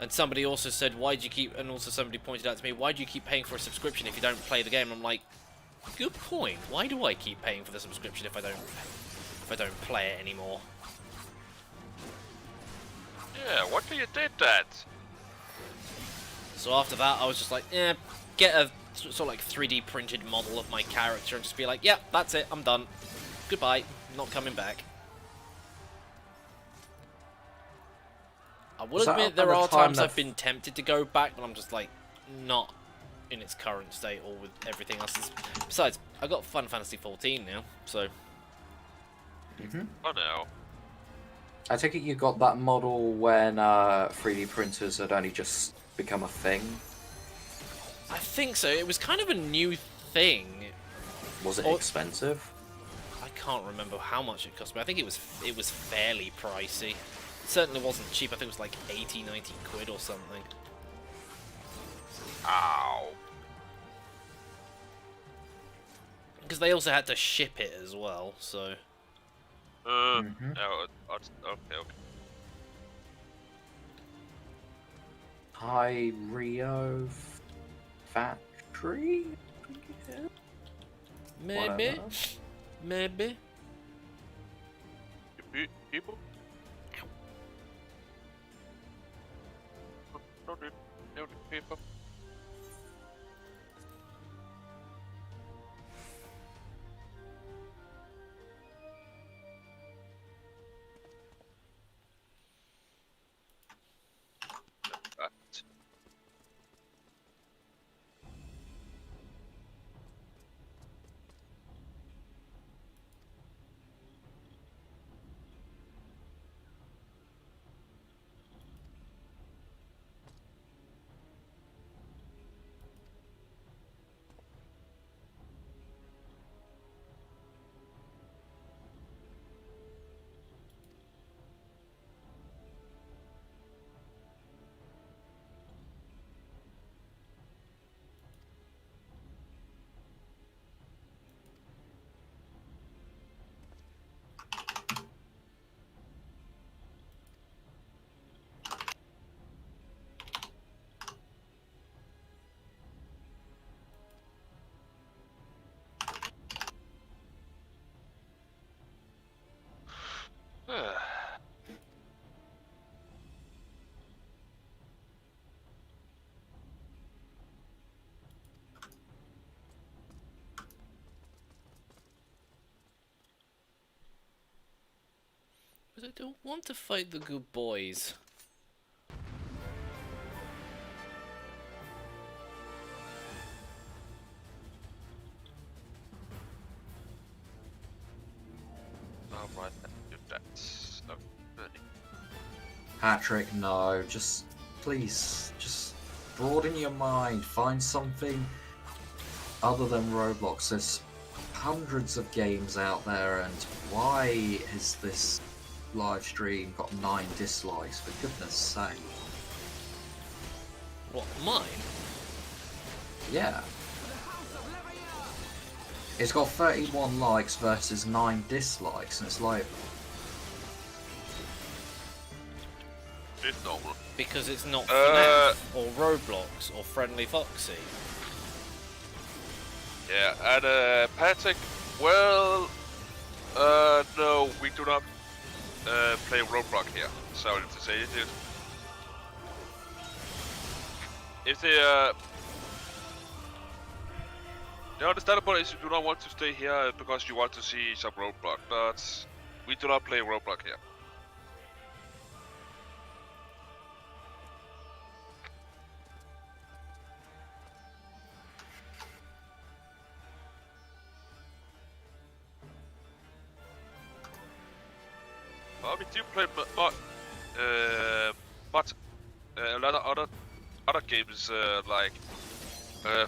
And somebody also said, why'd you keep, and also somebody pointed out to me, why do you keep paying for a subscription if you don't play the game? I'm like, good point. Why do I keep paying for the subscription if I don't play it anymore? Yeah, what do you did that? So after that, I was just like, get a sort of like 3D printed model of my character and just be like, yep, that's it, I'm done. Goodbye, not coming back. I will admit there are times I've been tempted to go back, but I'm just like, not in its current state or with everything else. Besides, I got Fantasy XIV now, so. Oh no. I take it you got that model when 3D printers had only just become a thing? I think so. It was kind of a new thing. Was it expensive? I can't remember how much it cost me. I think it was fairly pricey. It certainly wasn't cheap. I think it was like 80, 90 quid or something. Ow. Because they also had to ship it as well, so. Oh, okay. High Rio Factory? Maybe. Whatever. Maybe. People? No, people. Because I don't want to fight the good boys. Alright, do that. So, Patrick, no. Just, please, just broaden your mind. Find something other than Roblox. There's hundreds of games out there, and why has this live stream got 9 dislikes, for goodness sake? What, mine? Yeah. It's got 31 likes versus 9 dislikes, and it's like... It's normal. Because it's not FNAF, or Roblox, or Friendly Foxy. Yeah, and Patrick, well, no, we do not play Roblox here. Sorry to say it. If the understandable is you do not want to stay here because you want to see some Roblox, but we do not play Roblox here. We do play but a lot of other games like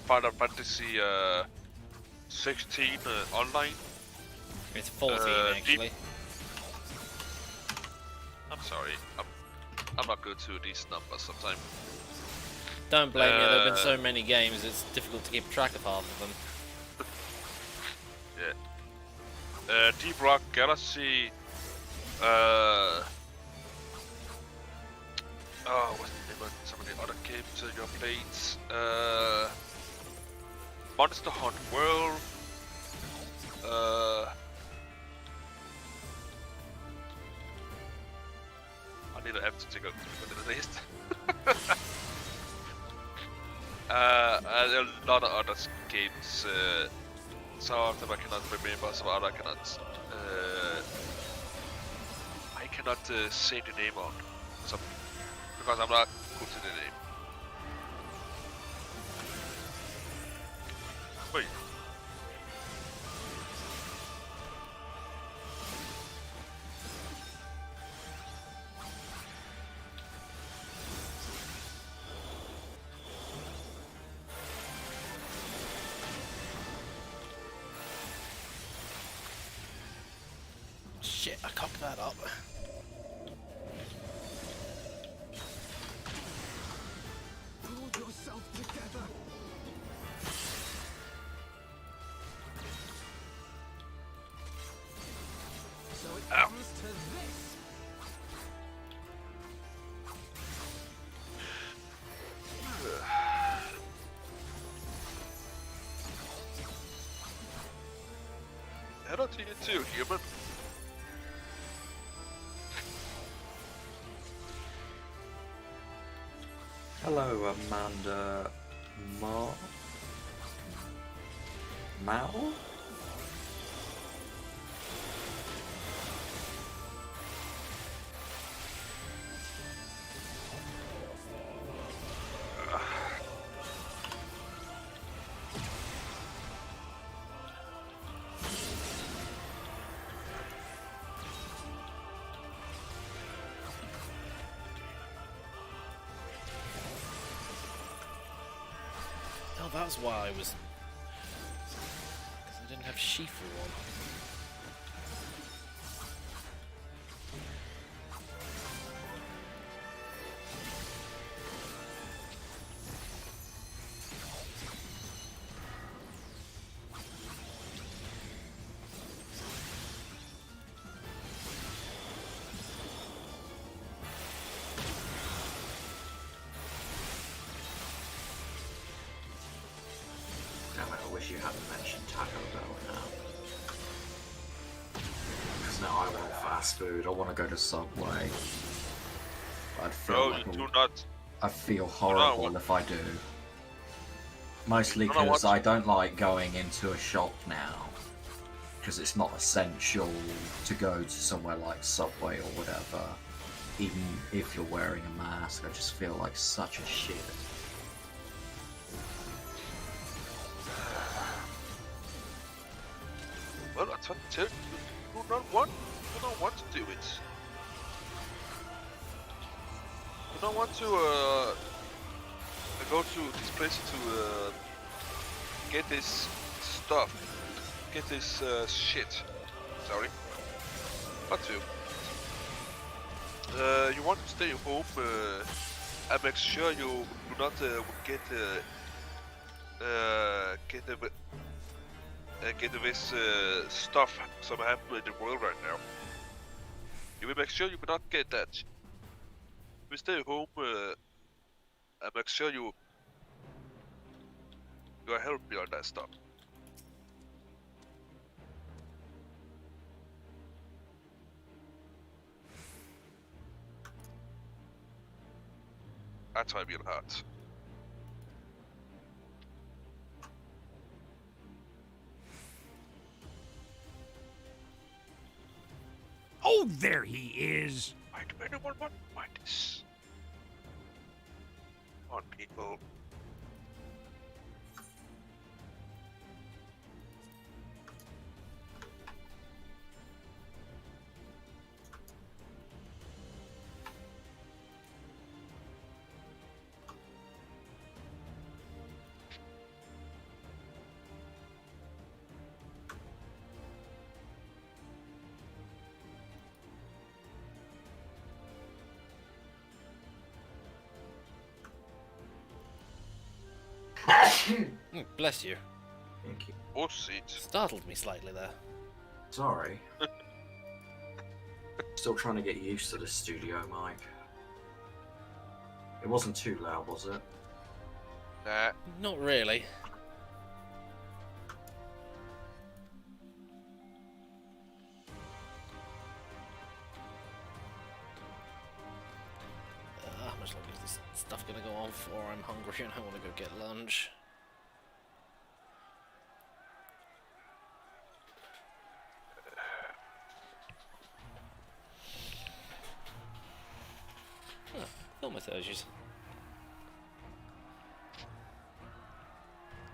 Final Fantasy 16 online. It's 14 actually. I'm sorry. I'm not good to these numbers sometimes. Don't blame me. There have been so many games. It's difficult to keep track of half of them. Yeah. Deep Rock Galaxy. Oh, what's the name of some of the other games you have played? Monster Hunt World. I need to have to take a look at the list. A lot of other games. Some of them I cannot remember, some other I cannot. I cannot say the name on some because I'm not good to the name. Wait. Shit, I cocked that up. Pull yourself together. So it comes to this. Hello to you too, human. Hello, Amanda Mao? Oh, that's why I was... Because I didn't have Shifu on. I wish you hadn't mentioned Taco Bell now. Because now I want fast food. I want to go to Subway. I'd feel No, like you do not. I feel horrible if I do. Mostly You do not because want I don't like going into a shop now. Because it's not essential to go to somewhere like Subway or whatever. Even if you're wearing a mask, I just feel like such a shit. Well, I tell you, you do not want to do it. You don't want to go to this place to get this stuff, get this shit. Sorry, not to. You want to stay home and make sure you do not get this stuff some happen in the world right now. You will make sure you will not get that. You will stay home and make sure you are healthy on that stuff. That's why I feel hurt. Oh, there he is. Why do anyone want to find this? Come on, people. Bless you. Thank you. Proceed. Startled me slightly there. Sorry. Still trying to get used to the studio mic. It wasn't too loud, was it? Nah. Not really. How much longer is this stuff gonna go on for? I'm hungry and I want to go get lunch. Thaumaturges.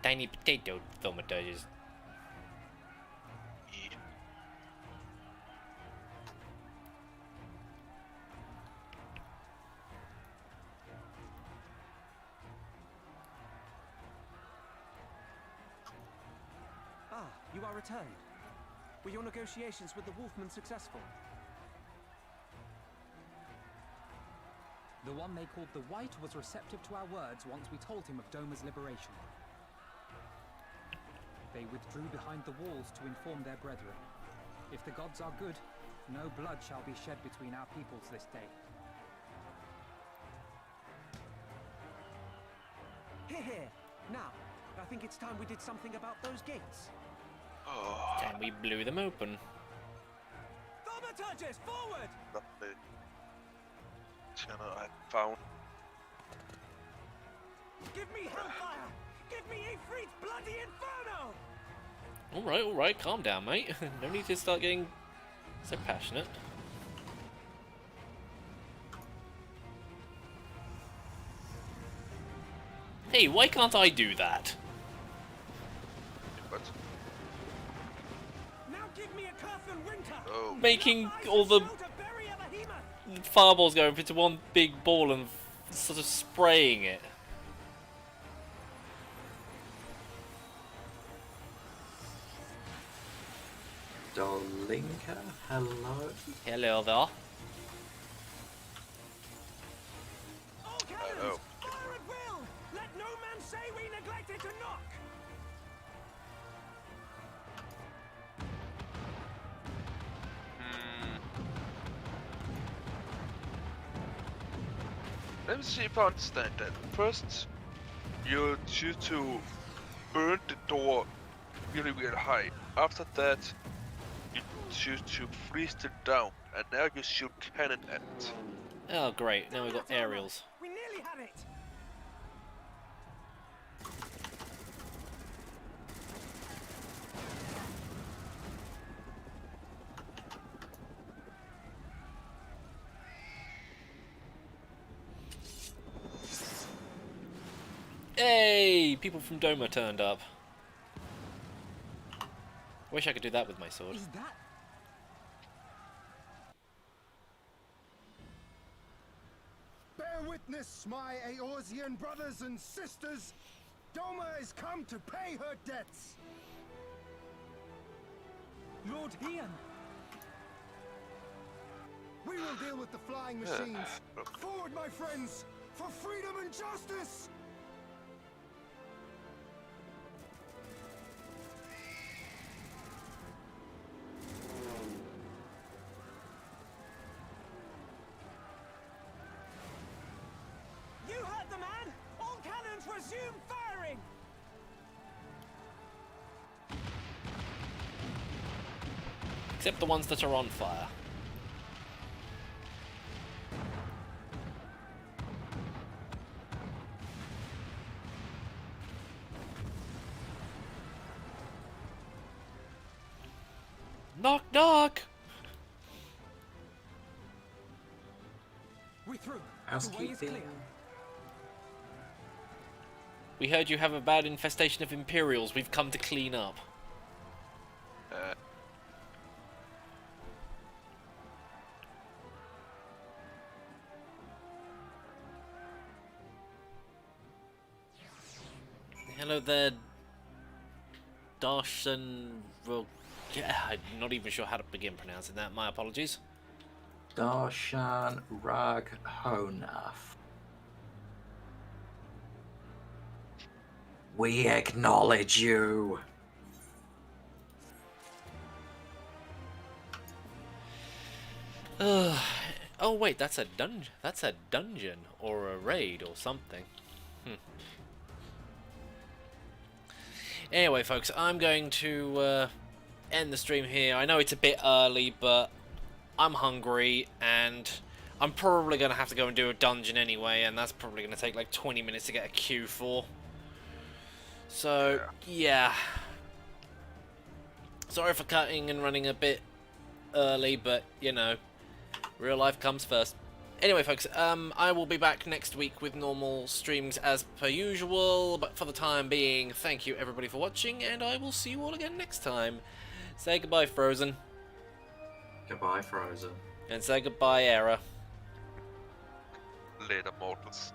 Tiny potato thaumaturges. Ah, you are returned. Were your negotiations with the Wolfman successful? The one they called the White was receptive to our words once we told him of Doma's liberation. They withdrew behind the walls to inform their brethren. If the gods are good, no blood shall be shed between our peoples this day. Here. Now, I think it's time we did something about those gates. Oh, And we blew them open. Thaumaturges, forward! lovely. Channel I found. Give me hellfire! Give me Ifrit's bloody inferno! Alright, calm down, mate. No need to start getting so passionate. Hey, why can't I do that? What? Now give me a curse and winter! Oh. Making all the fireballs go into one big ball and sort of spraying it. Dolinka, hello. Hello there. All cannons, Hello. fire at will! Let no man say we neglected to knock! Let me see if I understand that. First, you choose to burn the door really, really high. After that, you choose to freeze it down, and now you shoot cannon at it. Oh great, now we've got aerials. We nearly had it! Hey! People from Doma turned up. Wish I could do that with my sword. Is that... Bear witness, my Eorzean brothers and sisters. Doma is come to pay her debts. Lord Ian! We will deal with the flying machines. Forward, my friends, for freedom and justice! You heard the man! All cannons resume firing! Except the ones that are on fire. Knock knock! We're through. The way is Housekeeping. clear. We heard you have a bad infestation of Imperials. We've come to clean up. Hello there, Darshan. Well, yeah, I'm not even sure how to begin pronouncing that. My apologies. Darshan Raghonaf. We acknowledge you. Oh wait, that's a dungeon. That's a dungeon or a raid or something. Anyway, folks, I'm going to end the stream here. I know it's a bit early, but I'm hungry, and I'm probably going to have to go and do a dungeon anyway, and that's probably going to take like 20 minutes to get a queue for. So, yeah. Sorry for cutting and running a bit early, but, you know, real life comes first. Anyway, folks, I will be back next week with normal streams as per usual, but for the time being, thank you everybody for watching, and I will see you all again next time. Say goodbye, Frozen. Goodbye, Frozen. And say goodbye, Era. Later, mortals.